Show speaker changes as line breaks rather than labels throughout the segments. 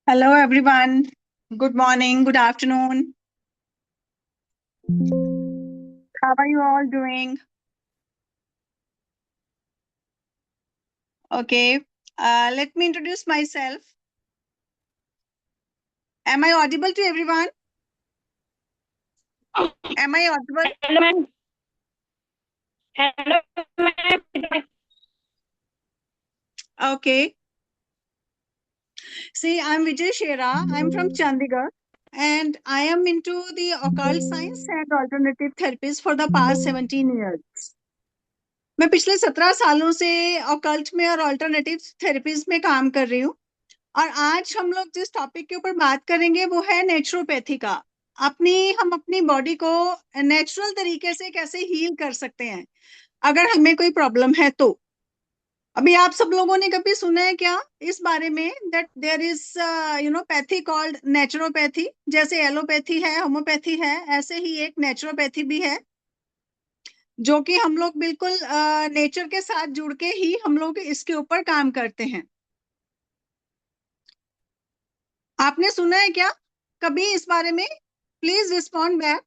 Hello, everyone. Good morning, good afternoon. How are you all doing? Okay, let me introduce myself. Am I audible to everyone? Am I audible?
Hello, ma'am. Hello, ma'am.
Okay. See, I'm Vijay Shera. I'm from Chandigarh and I am into the occult science and alternative therapies for the past 17 years. मैं पिछले 17 सालों से occult में और alternative therapies में काम कर रही हूँ और आज हम लोग जिस टॉपिक के ऊपर बात करेंगे वो है नेचुरोपैथी का। हम अपनी बॉडी को नेचुरल तरीके से कैसे हील कर सकते हैं अगर हमें कोई प्रॉब्लम है तो। अभी आप सब लोगों ने कभी सुना है क्या इस बारे में that there is pathy called naturopathy? जैसे एलोपैथी है, होम्योपैथी है, ऐसे ही एक नेचुरोपैथी भी है जो कि हम लोग बिल्कुल नेचर के साथ जुड़ के ही हम लोग इसके ऊपर काम करते हैं। आपने सुना है क्या कभी इस बारे में? Please respond back.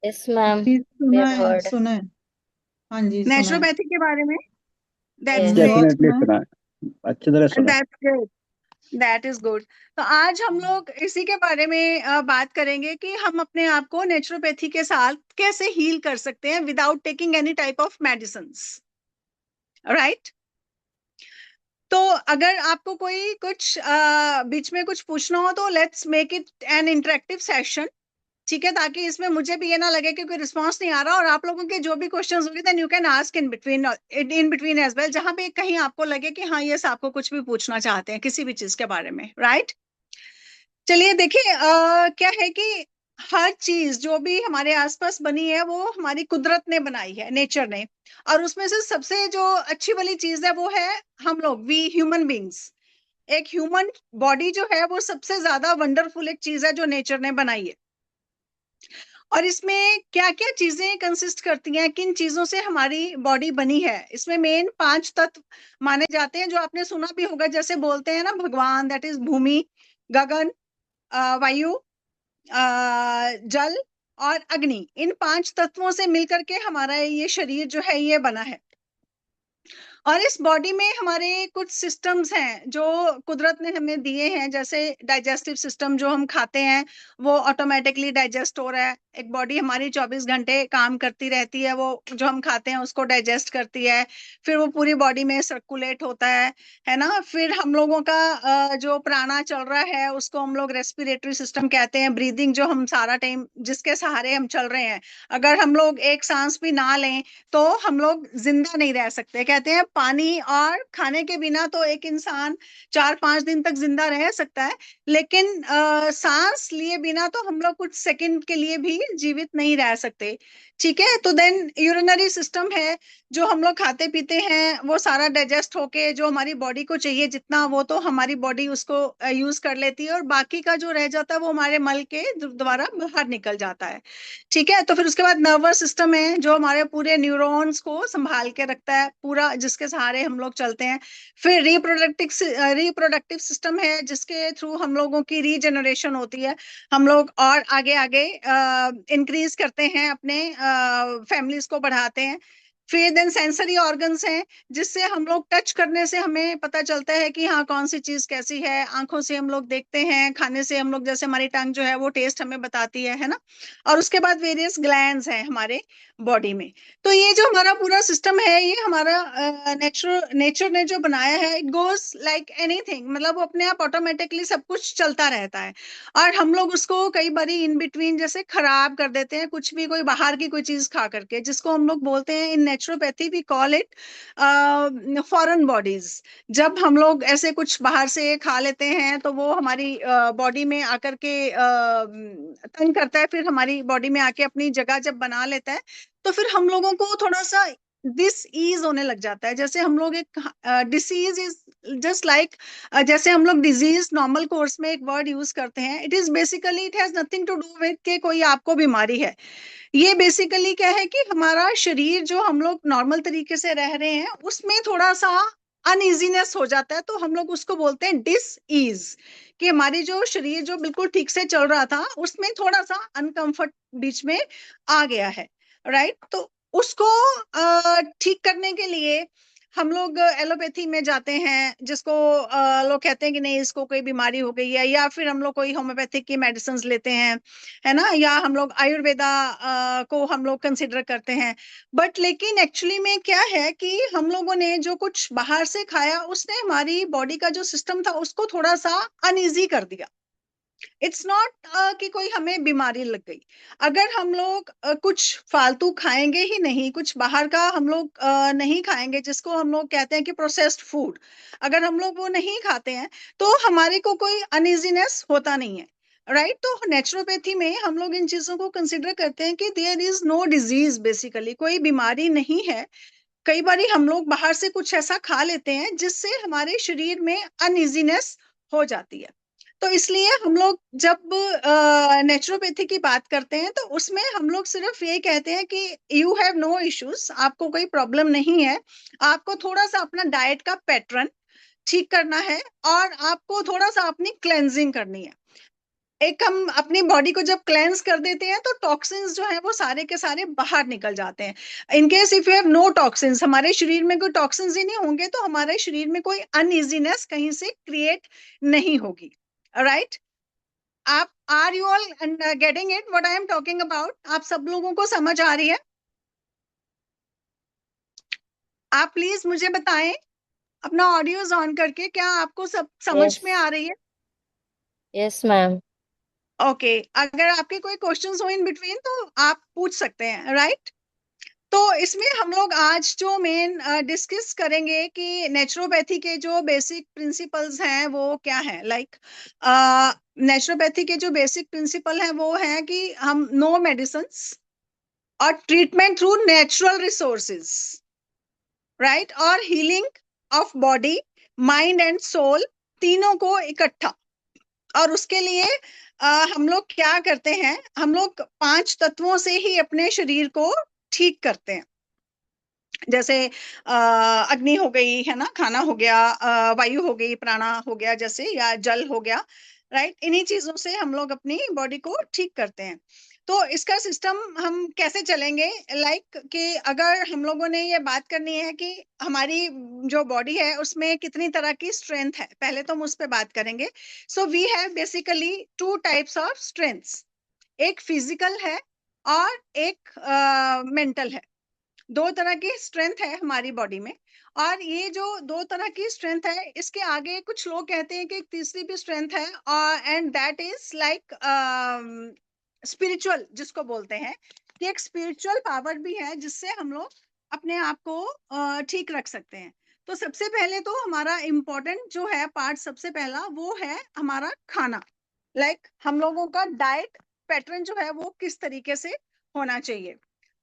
Yes, ma'am.
जी
We
सुना
have
है,
heard.
सुना है। हाँ जी, सुना है।
नेचुरोपैथी के बारे में? That's
Yes.
ग्रेट,
बहुत
डेफिनेटली
सुना है।
सुना है, अच्छी तरह सुना है।
That's great, that is good. तो आज हम लोग इसी के बारे में बात करेंगे कि हम अपने आप को नेचुरोपैथी के साथ कैसे हील कर सकते हैं without taking any type of medicines, right? तो अगर आपको कोई कुछ बीच में कुछ पूछना हो तो let's make it N interactive session, ठीक है? ताकि इसमें मुझे भी ये ना लगे कि कोई रिस्पांस नहीं आ रहा और आप लोगों के जो भी क्वेश्चंस होंगे then you can ask in between as well, जहां पे कहीं आपको लगे कि हाँ ये आपको कुछ भी पूछना चाहते हैं किसी भी चीज के बारे में, राइट? चलिए देखिए, क्या है कि हर चीज जो भी हमारे आसपास बनी है वो हमारी कुदरत ने बनाई है, नेचर ने। और उसमें से सबसे जो अच्छी वाली चीज है वो है हम लोग, वी ह्यूमन बींग्स। एक ह्यूमन बॉडी जो है वो सबसे ज्यादा वंडरफुल एक चीज है जो नेचर ने बनाई है। और इसमें क्या क्या चीजें कंसिस्ट करती हैं, किन चीजों से हमारी बॉडी बनी है? इसमें मेन 5 तत्व माने जाते हैं जो आपने सुना भी होगा, जैसे बोलते हैं ना भगवान, दैट इज भूमि, गगन, वायु, जल और अग्नि। इन 5 तत्वों से मिलकर के हमारा ये शरीर जो है ये बना है। और इस बॉडी में हमारे कुछ सिस्टम्स हैं जो कुदरत ने हमें दिए हैं, जैसे डाइजेस्टिव सिस्टम, जो हम खाते हैं वो ऑटोमेटिकली डाइजेस्ट हो रहा है। एक बॉडी हमारी 24 घंटे काम करती रहती है, वो जो हम खाते हैं उसको डाइजेस्ट करती है, फिर वो पूरी बॉडी में सर्कुलेट होता है ना? फिर हम लोगों का जो प्राणा चल रहा है उसको हम लोग रेस्पिरेटरी सिस्टम कहते हैं, ब्रीदिंग जो हम सारा टाइम जिसके सहारे हम चल रहे हैं। अगर हम लोग एक सांस भी ना लें तो हम लोग जिंदा नहीं रह सकते। कहते हैं पानी और खाने के बिना तो एक इंसान 4-5 दिन तक जिंदा रह सकता है, लेकिन सांस लिए बिना तो हम लोग कुछ सेकंड के लिए भी जीवित नहीं रह सकते, ठीक है? तो देन यूरिनरी सिस्टम है, जो हम लोग खाते पीते हैं वो सारा डाइजेस्ट होके जो हमारी बॉडी को चाहिए जितना वो तो हमारी बॉडी उसको यूज कर लेती है, और बाकी का जो रह जाता है वो हमारे मल के द्वारा बाहर निकल जाता है, ठीक है? तो फिर उसके बाद नर्वस सिस्टम है जो हमारे पूरे न्यूरॉन्स को संभाल के रखता है पूरा, जिसके सहारे हम लोग चलते हैं। फिर रिप्रोडक्टिव सिस्टम है जिसके थ्रू हम लोगों की रीजनरेशन होती है, हम लोग और आगे आगे इंक्रीज करते हैं, अपने फैमिलीज को बढ़ाते हैं। फिर देन सेंसरी ऑर्गन्स हैं जिससे हम लोग टच करने से हमें पता चलता है कि हाँ कौन सी चीज कैसी है। आंखों से हम लोग देखते हैं, खाने से हम लोग, जैसे हमारी टंग जो है वो टेस्ट हमें बताती है ना? और उसके बाद वेरियस ग्लैंड्स हैं हमारे बॉडी में। तो ये जो हमारा पूरा सिस्टम है ये हमारा नेचर ने जो बनाया है, इट गोज लाइक एनीथिंग, मतलब वो अपने आप ऑटोमेटिकली सब कुछ चलता रहता है। और हम लोग उसको कई बारी इन बिटवीन जैसे खराब कर देते हैं, कुछ भी कोई बाहर की कोई चीज खा करके, जिसको हम लोग बोलते हैं in naturopathy we call it foreign bodies. जब हम लोग ऐसे कुछ बाहर से खा लेते हैं तो वो हमारी बॉडी में आकर के तंग करता है, फिर हमारी बॉडी में आके अपनी जगह जब बना लेता है तो फिर हम लोगों को थोड़ा सा दिस ईज होने लग जाता है। जैसे हम लोग एक डिसीज इज जस्ट लाइक, जैसे हम लोग डिजीज नॉर्मल कोर्स में एक वर्ड यूज करते हैं, it is basically, it has nothing to do with के कोई आपको बीमारी है। ये बेसिकली क्या है कि हमारा शरीर जो हम लोग नॉर्मल तरीके से रह रहे हैं उसमें थोड़ा सा अनइजीनेस हो जाता है, तो हम लोग उसको बोलते हैं डिस ईज, कि हमारी जो शरीर जो बिल्कुल ठीक से चल रहा था उसमें थोड़ा सा अनकंफर्ट बीच में आ गया है, राइट। तो उसको ठीक करने के लिए हम लोग एलोपैथी में जाते हैं, जिसको लोग कहते हैं कि नहीं इसको कोई बीमारी हो गई है, या फिर हम लोग कोई होम्योपैथिक की मेडिसिन लेते हैं, है ना, या हम लोग आयुर्वेदा को हम लोग कंसिडर करते हैं। बट लेकिन एक्चुअली में क्या है कि हम लोगों ने जो कुछ बाहर से खाया उसने हमारी बॉडी का जो सिस्टम था उसको थोड़ा सा अनईजी कर दिया। इट्स नॉट कि कोई हमें बीमारी लग गई। अगर हम लोग कुछ फालतू खाएंगे ही नहीं, कुछ बाहर का हम लोग नहीं खाएंगे, जिसको हम लोग कहते हैं कि प्रोसेस्ड फूड, अगर हम लोग वो नहीं खाते हैं तो हमारे को कोई अनइजीनेस होता नहीं है, राइट। तो नेचुरोपैथी में हम लोग इन चीजों को कंसिडर करते हैं कि there is no disease, basically कोई बीमारी नहीं है। कई बार हम लोग बाहर से कुछ ऐसा खा लेते हैं जिससे हमारे शरीर में अनइजीनेस हो जाती है। तो इसलिए हम लोग जब नेचुरोपैथी की बात करते हैं तो उसमें हम लोग सिर्फ ये कहते हैं कि यू हैव नो इश्यूज, आपको कोई प्रॉब्लम नहीं है, आपको थोड़ा सा अपना डाइट का पैटर्न ठीक करना है और आपको थोड़ा सा अपनी क्लेंजिंग करनी है। एक हम अपनी बॉडी को जब क्लेंस कर देते हैं तो टॉक्सिन्स जो है वो सारे के सारे बाहर निकल जाते हैं। In case if you have no toxins, हमारे शरीर में कोई टॉक्सिन्स ही नहीं होंगे तो हमारे शरीर में कोई अनइजीनेस कहीं से क्रिएट नहीं होगी, राइट। आप are you all getting it what I am talking about? आप सब लोगों को समझ आ रही है? आप प्लीज मुझे बताएं अपना ऑडियोज ऑन करके, क्या आपको सब समझ
Yes.
में आ रही है?
Yes, ma'am.
ओके अगर आपके कोई क्वेश्चंस हो इन बिटवीन तो आप पूछ सकते हैं, राइट। तो इसमें हम लोग आज जो मेन डिस्कस करेंगे कि नेचुरोपैथी के जो बेसिक प्रिंसिपल्स हैं वो क्या है। लाइक नेचुरोपैथी के जो बेसिक प्रिंसिपल हैं वो है कि हम नो मेडिसिन्स और treatment through natural resources, right, और healing of body mind and soul, तीनों को इकट्ठा। और उसके लिए हम लोग क्या करते हैं, हम लोग 5 तत्वों से ही अपने शरीर को ठीक करते हैं। जैसे अग्नि हो गई, है ना, खाना हो गया, वायु हो गई, प्राणा हो गया जैसे, या जल हो गया, राइट। इन्हीं चीजों से हम लोग अपनी बॉडी को ठीक करते हैं। तो इसका सिस्टम हम कैसे चलेंगे, लाइक कि अगर हम लोगों ने ये बात करनी है कि हमारी जो बॉडी है उसमें कितनी तरह की स्ट्रेंथ है, पहले तो हम उस पर बात करेंगे। So we have basically 2 types of strengths, एक फिजिकल है और एक मेंटल है। 2 तरह की स्ट्रेंथ है हमारी बॉडी में। और ये जो 2 तरह की स्ट्रेंथ है इसके आगे कुछ लोग कहते हैं कि एक तीसरी भी स्ट्रेंथ है, and that is like spiritual, जिसको बोलते हैं कि एक स्पिरिचुअल पावर भी है जिससे हम लोग अपने आप को ठीक रख सकते हैं। तो सबसे पहले तो हमारा इम्पोर्टेंट जो है पार्ट, सबसे पहला वो है हमारा खाना। लाइक हम लोगों का डाइट पैटर्न जो है वो किस तरीके से होना चाहिए।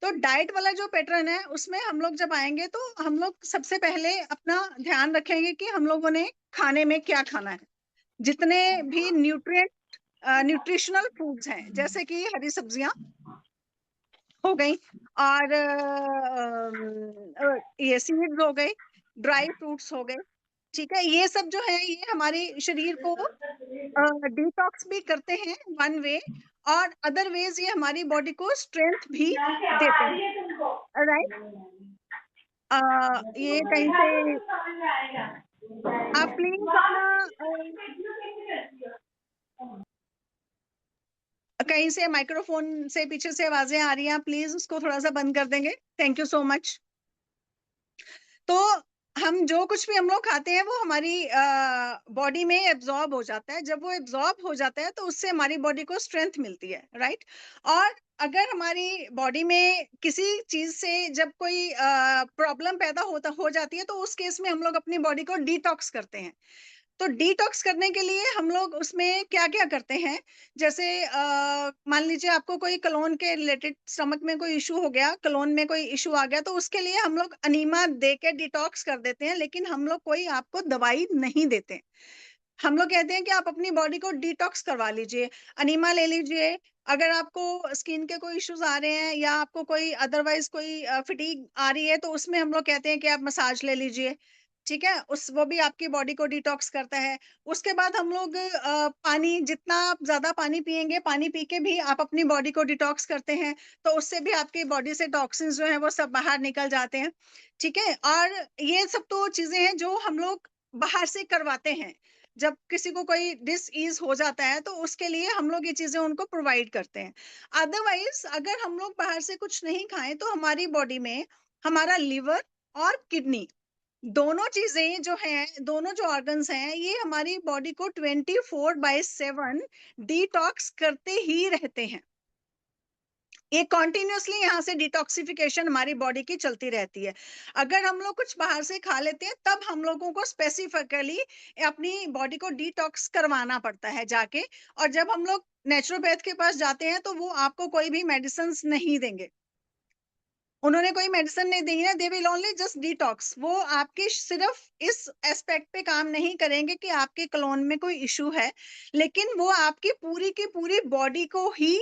तो डाइट वाला जो पैटर्न है उसमें हम लोग जब आएंगे तो हम लोग सबसे पहले अपना ध्यान रखेंगे कि हम लोगों ने खाने में क्या खाना है। जितने भी न्यूट्रिशनल फूड्स हैं, जैसे कि हरी सब्जियां हो गई, और ये सीड्स हो गए, ड्राई फ्रूट्स हो गए, ठीक है, ये सब जो है ये हमारे शरीर को डिटॉक्स भी करते हैं वन वे, और अदर वेज ये हमारी बॉडी को स्ट्रेंथ भी देते हैं, राइट। ये कहीं से आप प्लीज अपना कहीं से माइक्रोफोन से पीछे से आवाजें आ रही हैं, प्लीज उसको थोड़ा सा बंद कर देंगे, थैंक यू सो मच। तो हम जो कुछ भी हम लोग खाते हैं वो हमारी बॉडी में एब्जॉर्ब हो जाता है। जब वो एब्जॉर्ब हो जाता है तो उससे हमारी बॉडी को स्ट्रेंथ मिलती है, राइट। और अगर हमारी बॉडी में किसी चीज से जब कोई प्रॉब्लम पैदा हो जाती है तो उस केस में हम लोग अपनी बॉडी को डिटॉक्स करते हैं। तो डिटॉक्स करने के लिए हम लोग उसमें क्या क्या करते हैं, जैसे मान लीजिए आपको कोई कलोन के रिलेटेड स्टमक में कोई इशू हो गया, कलोन में कोई इशू आ गया, तो उसके लिए हम लोग अनीमा दे के डिटॉक्स कर देते हैं, लेकिन हम लोग कोई आपको दवाई नहीं देते। हम लोग कहते हैं कि आप अपनी बॉडी को डिटॉक्स करवा लीजिए, अनीमा ले लीजिए। अगर आपको स्किन के कोई इश्यूज आ रहे हैं या आपको कोई अदरवाइज कोई फिटीग आ रही है तो उसमें हम लोग कहते हैं कि आप मसाज ले लीजिए, ठीक है, वो भी आपकी बॉडी को डिटॉक्स करता है। उसके बाद हम लोग पानी, जितना आप ज्यादा पानी पिएंगे, पानी पी के भी आप अपनी बॉडी को डिटॉक्स करते हैं, तो उससे भी आपकी बॉडी से टॉक्सिन्स जो है वो सब बाहर निकल जाते हैं। ठीक है, और ये सब तो चीजें हैं जो हम लोग बाहर से करवाते हैं। जब किसी को कोई डिसईज हो जाता है तो उसके लिए हम लोग ये चीजें उनको प्रोवाइड करते हैं। अदरवाइज अगर हम लोग बाहर से कुछ नहीं खाएं तो हमारी बॉडी में हमारा लिवर और किडनी, दोनों चीजें जो हैं, दोनों जो ऑर्गन्स हैं, ये हमारी बॉडी को 24/7 डिटॉक्स करते ही रहते हैं। ये कॉन्टिन्यूसली यहाँ से डिटॉक्सिफिकेशन हमारी बॉडी की चलती रहती है। अगर हम लोग कुछ बाहर से खा लेते हैं तब हम लोगों को स्पेसिफिकली अपनी बॉडी को डिटॉक्स करवाना पड़ता है जाके। और जब हम लोग नेचुरोपैथ के पास जाते हैं तो वो आपको कोई भी मेडिसिन नहीं देंगे, उन्होंने कोई मेडिसिन नहीं दी है, they will only just detox. वो आपकी सिर्फ इस एस्पेक्ट पे काम नहीं करेंगे कि आपके कलोन में कोई इशू है, लेकिन वो आपकी पूरी की पूरी बॉडी को ही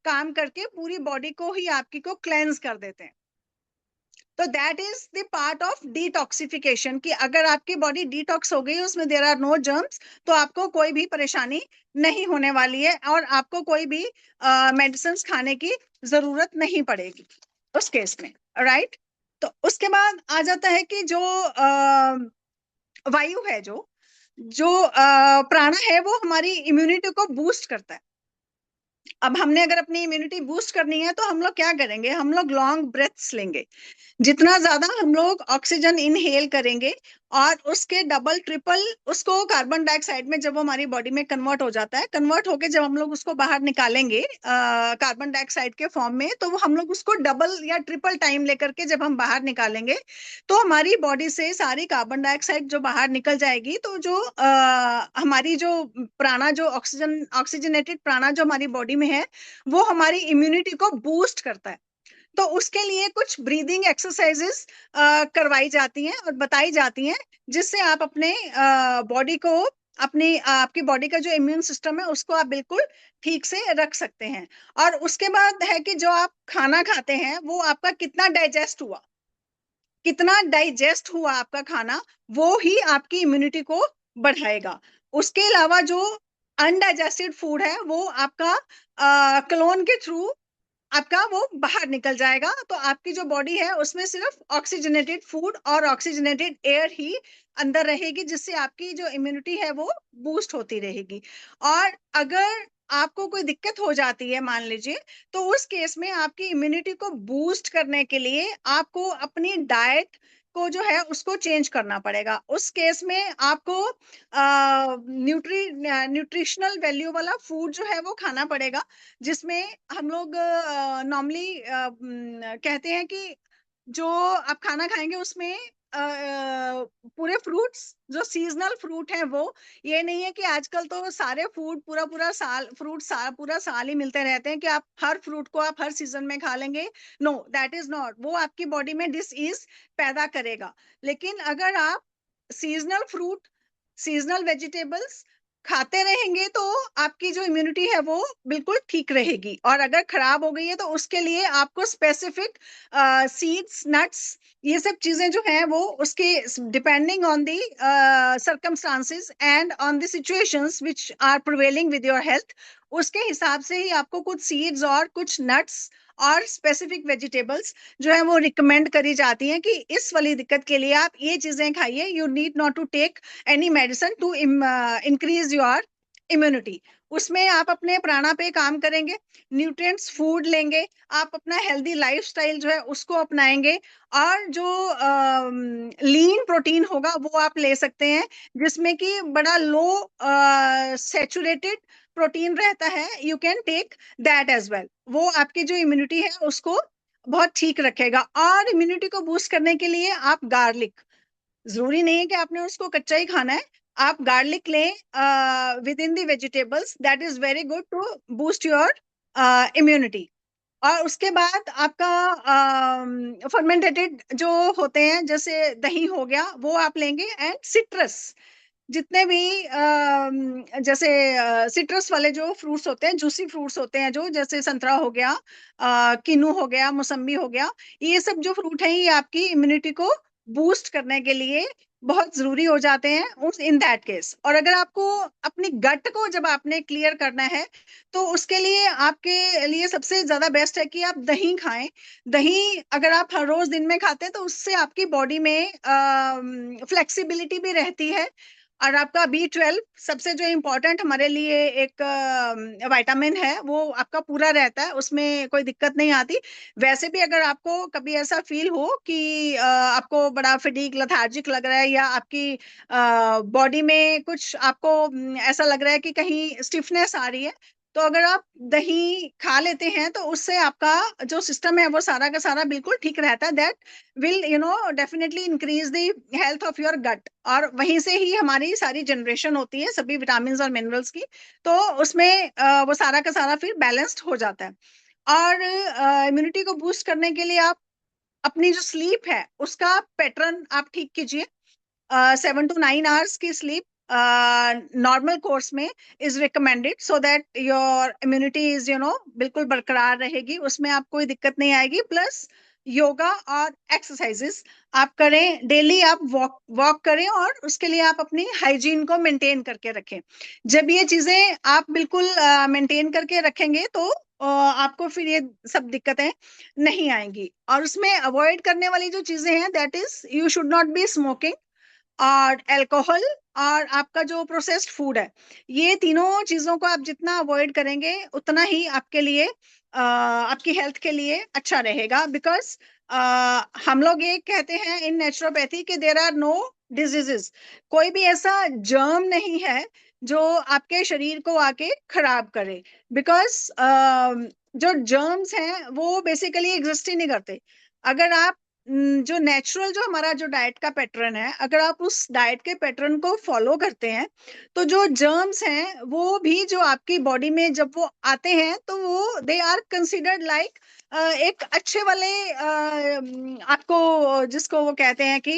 काम करके पूरी बॉडी को ही आपकी को क्लेंस कर देते हैं। तो that is the part of detoxification, कि अगर आपकी बॉडी डिटॉक्स हो गई, उसमें देयर आर नो जर्म्स, तो आपको कोई भी परेशानी नहीं होने वाली है और आपको कोई भी मेडिसिन खाने की जरूरत नहीं पड़ेगी उस केस में, राइट। तो उसके बाद आ जाता है कि जो वायु है, जो जो प्राणा है, वो हमारी इम्यूनिटी को बूस्ट करता है। अब हमने अगर अपनी इम्यूनिटी बूस्ट करनी है तो हम लोग क्या करेंगे, हम लोग लॉन्ग ब्रेथ्स लेंगे। जितना ज्यादा हम लोग ऑक्सीजन इनहेल करेंगे और उसके डबल ट्रिपल उसको कार्बन डाइऑक्साइड में, जब वो हमारी बॉडी में कन्वर्ट हो जाता है, कन्वर्ट होके जब हम लोग उसको बाहर निकालेंगे कार्बन डाइऑक्साइड के फॉर्म में, तो वो हम लोग उसको डबल या ट्रिपल टाइम लेकर के जब हम बाहर निकालेंगे तो हमारी बॉडी से सारी कार्बन डाइऑक्साइड जो बाहर निकल जाएगी। तो जो हमारी जो प्राणा, जो ऑक्सीजनेटेड प्राणा जो हमारी बॉडी में है, वो हमारी इम्यूनिटी को बूस्ट करता है। तो उसके लिए कुछ ब्रीदिंग एक्सरसाइजेस करवाई जाती हैं और बताई जाती हैं, जिससे आप अपने बॉडी को, अपनी आपकी बॉडी का जो इम्यून सिस्टम है उसको आप बिल्कुल ठीक से रख सकते हैं। और उसके बाद है कि जो आप खाना खाते हैं वो आपका कितना डाइजेस्ट हुआ, कितना डाइजेस्ट हुआ आपका खाना, वो ही आपकी इम्यूनिटी को बढ़ाएगा। उसके अलावा जो अनडाइजेस्टेड फूड है वो आपका क्लोन के थ्रू आपका वो बाहर निकल जाएगा। तो आपकी जो बॉडी है उसमें सिर्फ ऑक्सीजनेटेड फूड और ऑक्सीजनेटेड एयर ही अंदर रहेगी, जिससे आपकी जो इम्यूनिटी है वो बूस्ट होती रहेगी। और अगर आपको कोई दिक्कत हो जाती है, मान लीजिए, तो उस केस में आपकी इम्यूनिटी को बूस्ट करने के लिए आपको अपनी डाइट को जो है उसको चेंज करना पड़ेगा। उस केस में आपको न्यूट्रिशनल वैल्यू वाला फूड जो है वो खाना पड़ेगा, जिसमें हम लोग नॉर्मली कहते हैं कि जो आप खाना खाएंगे उसमें पूरे फ्रूट्स, जो सीजनल फ्रूट है वो, ये नहीं है कि आजकल तो सारे फूड पूरा पूरा साल फ्रूट पूरा साल ही मिलते रहते हैं कि आप हर फ्रूट को आप हर सीजन में खा लेंगे। नो, दैट इज नॉट, वो आपकी बॉडी में डिसईज पैदा करेगा। लेकिन अगर आप सीजनल फ्रूट, सीजनल वेजिटेबल्स खाते रहेंगे तो आपकी जो इम्यूनिटी है वो बिल्कुल ठीक रहेगी। और अगर खराब हो गई है तो उसके लिए आपको स्पेसिफिक सीड्स, नट्स, ये सब चीजें जो हैं वो उसके depending on the circumstances and on the situations which are prevailing with your health, उसके हिसाब से ही आपको कुछ सीड्स और कुछ नट्स और स्पेसिफिक वेजिटेबल्स जो है वो रिकमेंड करी जाती हैं कि इस वाली दिक्कत के लिए आप ये चीजें खाइए। You need not to take any medicine to increase your immunity. उसमें आप अपने प्राणा पे काम करेंगे, न्यूट्रिएंट्स फूड लेंगे, आप अपना हेल्दी लाइफस्टाइल जो है उसको अपनाएंगे, और जो लीन प्रोटीन होगा वो आप ले सकते हैं, जिसमें कि बड़ा लो सैचुरेटेड प्रोटीन रहता है। You can take that as well. वो आपकी जो इम्यूनिटी है उसको बहुत ठीक रखेगा। और इम्यूनिटी को बूस्ट करने के लिए आप गार्लिक, जरूरी नहीं है कि आपने उसको कच्चा ही खाना है, आप गार्लिक लें within the vegetables, that is very good to boost your immunity. और उसके बाद आपका फर्मेंटेटेड जो होते हैं, जैसे दही हो गया, वो आप लेंगे। एंड सिट्रस, जितने भी जैसे सिट्रस वाले जो फ्रूट्स होते हैं, जूसी फ्रूट्स होते हैं, जो जैसे संतरा हो गया, किन्नू हो गया, मौसम्बी हो गया, ये सब जो फ्रूट है ये आपकी इम्यूनिटी को बूस्ट करने के लिए बहुत जरूरी हो जाते हैं उस इन दैट केस। और अगर आपको अपनी गट को जब आपने क्लियर करना है तो उसके लिए आपके लिए सबसे ज्यादा बेस्ट है कि आप दही खाएं। दही अगर आप हर रोज दिन में खाते हैं तो उससे आपकी बॉडी में फ्लेक्सिबिलिटी भी रहती है। और आपका B12 सबसे जो इम्पोर्टेंट हमारे लिए एक विटामिन है वो आपका पूरा रहता है, उसमें कोई दिक्कत नहीं आती। वैसे भी अगर आपको कभी ऐसा फील हो कि आपको बड़ा फटीग लथार्जिक लग रहा है या आपकी बॉडी में कुछ आपको ऐसा लग रहा है कि कहीं स्टिफनेस आ रही है, तो अगर आप दही खा लेते हैं तो उससे आपका जो सिस्टम है वो सारा का सारा बिल्कुल ठीक रहता है। That will definitely increase the health of your gut, और वहीं से ही हमारी सारी जनरेशन होती है सभी विटामिन और मिनरल्स की। तो उसमें वो सारा का सारा फिर बैलेंस्ड हो जाता है। और इम्यूनिटी को बूस्ट करने के लिए आप अपनी जो स्लीप है उसका पैटर्न आप ठीक कीजिए। 7 to 9 hours की स्लीप नॉर्मल कोर्स में is recommended, so that your immunity is बिल्कुल बरकरार रहेगी, उसमें आप कोई दिक्कत नहीं आएगी। प्लस योगा और एक्सरसाइजेस आप करें डेली, आप वॉक करें और उसके लिए आप अपनी हाइजीन को मेंटेन करके रखें। जब ये चीजें आप बिल्कुल मेंटेन करके रखेंगे तो आपको फिर ये सब दिक्कतें नहीं आएंगी। और उसमें अवॉइड करने वाली जो चीजें हैं that is you should not be smoking और अल्कोहल और आपका जो प्रोसेस्ड फूड है। ये तीनों चीजों को आप जितना अवॉइड करेंगे उतना ही आपके लिए आपकी हेल्थ के लिए अच्छा रहेगा। बिकॉज हम लोग ये कहते हैं इन नेचुरोपैथी कि देयर आर नो डिजीजेस, कोई भी ऐसा जर्म नहीं है जो आपके शरीर को आके खराब करे। बिकॉज जो जर्म्स हैं वो बेसिकली एग्जिस्ट ही नहीं करते। अगर आप जो नेचुरल जो हमारा जो डाइट का पैटर्न है, अगर आप उस डाइट के पैटर्न को फॉलो करते हैं तो जो जर्म्स हैं वो भी जो आपकी बॉडी में जब वो आते हैं तो वो दे आर कंसिडर्ड लाइक एक अच्छे वाले आपको जिसको वो कहते हैं कि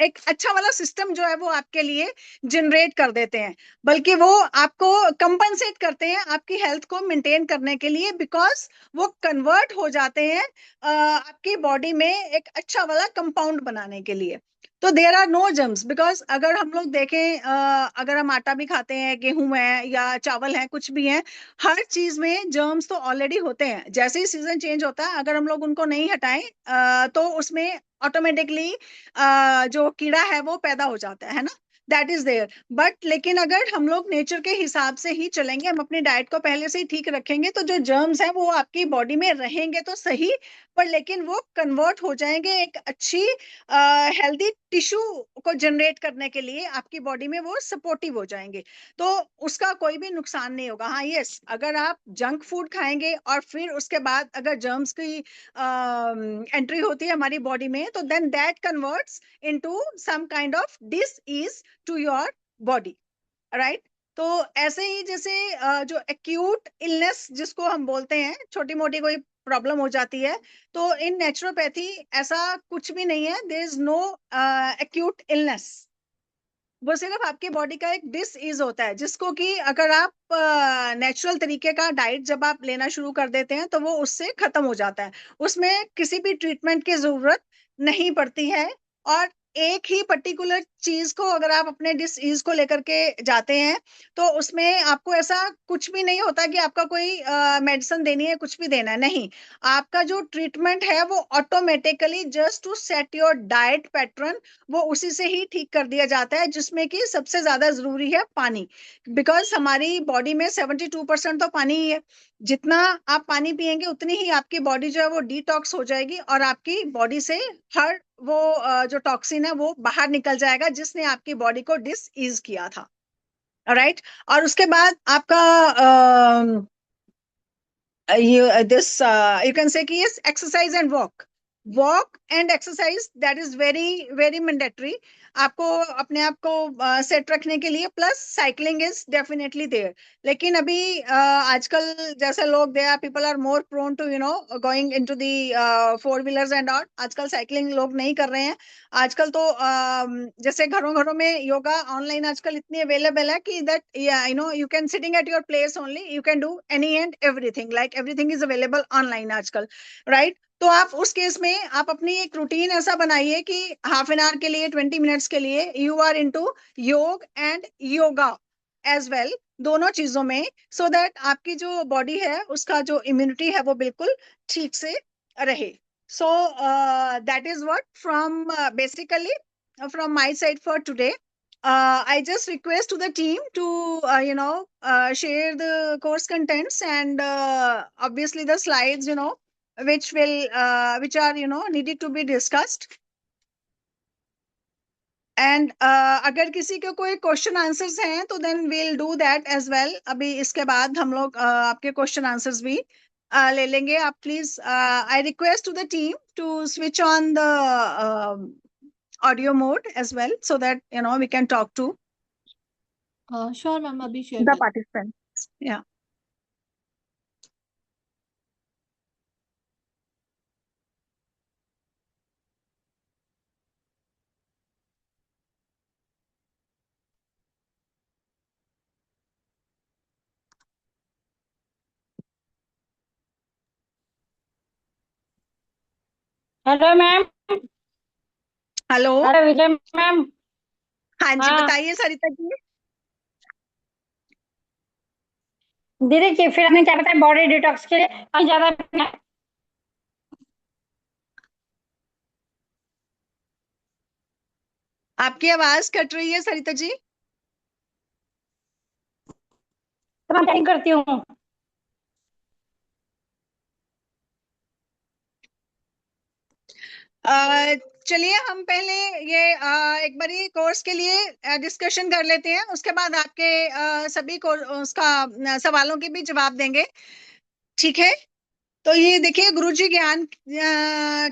एक अच्छा वाला सिस्टम जो है वो आपके लिए जनरेट कर देते हैं, बल्कि वो आपको कंपनसेट करते हैं आपकी हेल्थ को मेंटेन करने के लिए। बिकॉज वो कन्वर्ट हो जाते हैं आपकी बॉडी में एक अच्छा वाला कंपाउंड बनाने के लिए। तो there are no germs. Because अगर हम लोग देखें अगर हम आटा भी खाते हैं, गेहूं है या चावल है, कुछ भी है, हर चीज में जर्म्स तो ऑलरेडी होते हैं। जैसे ही सीजन चेंज होता है अगर हम लोग उनको नहीं हटाएं तो उसमें ऑटोमेटिकली जो कीड़ा है वो पैदा हो जाता है ना, दैट इज देयर। बट लेकिन अगर हम लोग नेचर के हिसाब से ही चलेंगे, हम अपनी डाइट को पहले से ही ठीक रखेंगे, तो जो जर्म्स हैं वो आपकी बॉडी में रहेंगे तो सही, पर लेकिन वो कन्वर्ट हो जाएंगे एक अच्छी हेल्दी टिश्यू को जनरेट करने के लिए, आपकी बॉडी में वो सपोर्टिव हो जाएंगे। तो उसका कोई भी नुकसान नहीं होगा। हाँ यस, अगर आप जंक फूड खाएंगे और फिर उसके बाद अगर जर्म्स की एंट्री होती है हमारी बॉडी में तो then that converts into some kind of disease to your body, right. तो ऐसे ही जैसे जो एक्यूट इलनेस जिसको हम बोलते हैं, छोटी मोटी कोई प्रॉब्लम हो जाती है, तो इन नेचुरोपैथी ऐसा कुछ भी नहीं है। There is no acute illness, वो सिर्फ आपकी बॉडी का एक डिसीज होता है जिसको कि अगर आप नेचुरल तरीके का डाइट जब आप लेना शुरू कर देते हैं तो वो उससे खत्म हो जाता है, उसमें किसी भी ट्रीटमेंट की जरूरत नहीं पड़ती है। और एक ही पर्टिकुलर चीज को अगर आप अपने डिसीज को लेकर के जाते हैं तो उसमें आपको ऐसा कुछ भी नहीं होता कि आपका कोई मेडिसिन देनी है, कुछ भी देना है, नहीं। आपका जो ट्रीटमेंट है वो automatically just to set your diet pattern, वो उसी से ही ठीक कर दिया जाता है, जिसमें कि सबसे ज्यादा जरूरी है पानी। बिकॉज हमारी बॉडी में 72% तो पानी ही है। जितना आप पानी पिएंगे उतनी ही आपकी बॉडी जो है वो डिटॉक्स हो जाएगी और आपकी बॉडी से हर वो जो टॉक्सिन है वो बाहर निकल जाएगा जिसने आपकी बॉडी को डिसईज किया था, राइट। और उसके बाद आपका you can say कि yes, exercise and walk and exercise, that is very very mandatory आपको अपने आप को सेट रखने के लिए। Plus cycling is definitely there. लेकिन अभी आजकल जैसे लोग they are people are more prone to going into the 4 wheelers and all, आजकल साइकिलिंग लोग नहीं कर रहे हैं। आजकल तो जैसे घरों घरों में योगा ऑनलाइन आजकल इतनी अवेलेबल है कि that you can sitting at your place only, you can do any and everything, like everything is available online आजकल, राइट। तो आप उस केस में आप अपनी एक रूटीन ऐसा बनाइए कि हाफ एन आवर के लिए, 20 मिनट्स के लिए यू आर इनटू योग एंड योगा एज वेल, दोनों चीजों में, सो दैट आपकी जो बॉडी है उसका जो इम्यूनिटी है वो बिल्कुल ठीक से रहे. So that is what from basically from my side for today. I just request to the team to share the course contents and obviously the slides, which will which are needed to be discussed. And अगर किसी के कोई question answers हैं तो then we'll do that as well. अभी इसके बाद हम लोग आपके क्वेश्चन आंसर्स भी ले लेंगे. आप please, I request to the team to switch on the audio mode as well so that we can talk to
Sure, ma'am. Abhi share
the
kar.
participants. Yeah.
Hello ma'am.
Hello.
Hello Vijay ma'am.
हाँ जी,
हाँ
बताइए सरिता जी.
दीदी जी, फिर आपने क्या बताया body detox के लिए पानी ज्यादा पीना है.
आपकी आवाज कट रही है सरिता जी.
तो मैं टाइम करती हूँ.
चलिए हम पहले ये एक बारी कोर्स के लिए डिस्कशन कर लेते हैं, उसके बाद आपके सभी को उसका सवालों के भी जवाब देंगे. ठीक है. तो ये देखिए, गुरुजी ज्ञान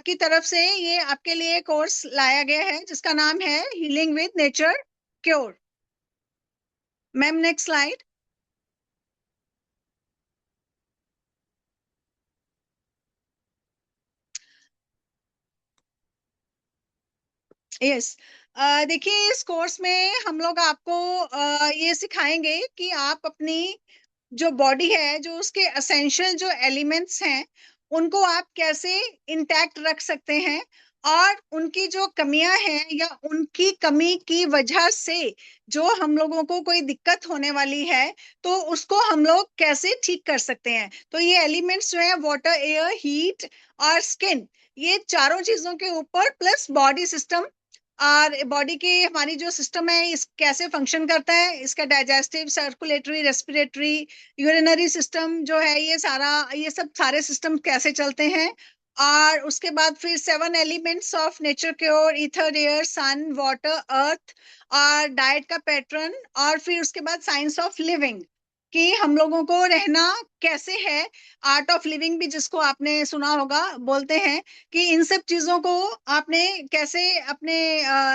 की तरफ से ये आपके लिए कोर्स लाया गया है जिसका नाम है healing with nature cure. Ma'am next slide. Yes. देखिए, इस कोर्स में हम लोग आपको ये सिखाएंगे कि आप अपनी जो बॉडी है, जो उसके असेंशियल जो एलिमेंट्स हैं, उनको आप कैसे इंटैक्ट रख सकते हैं, और उनकी जो कमियां हैं या उनकी कमी की वजह से जो हम लोगों को कोई दिक्कत होने वाली है तो उसको हम लोग कैसे ठीक कर सकते हैं. तो ये एलिमेंट्स जो है, वाटर, एयर, हीट और स्किन, ये चारों चीजों के ऊपर प्लस बॉडी सिस्टम, और बॉडी की हमारी जो सिस्टम है इस कैसे फंक्शन करता है, इसका digestive, circulatory, respiratory, urinary system जो है, ये सारा, ये सब सारे सिस्टम कैसे चलते हैं. और उसके बाद फिर 7 elements of nature cure, ether, air, sun, water, earth, और डाइट का पैटर्न, और फिर उसके बाद साइंस ऑफ लिविंग, कि हम लोगों को रहना कैसे है. आर्ट ऑफ लिविंग भी जिसको आपने सुना होगा, बोलते हैं कि इन सब चीजों को आपने कैसे अपने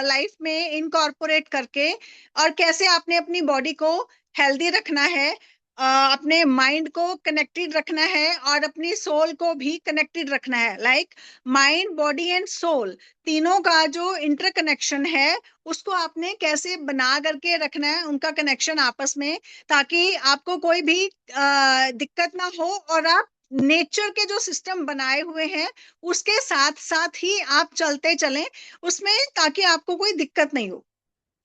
लाइफ में इनकॉर्पोरेट करके, और कैसे आपने अपनी बॉडी को हेल्दी रखना है, अपने माइंड को कनेक्टेड रखना है, और अपनी सोल को भी कनेक्टेड रखना है. Like mind, body and soul, तीनों का जो इंटरकनेक्शन है उसको आपने कैसे बना करके रखना है, उनका कनेक्शन आपस में, ताकि आपको कोई भी दिक्कत ना हो, और आप नेचर के जो सिस्टम बनाए हुए हैं उसके साथ साथ ही आप चलते चलें उसमें, ताकि आपको कोई दिक्कत नहीं हो.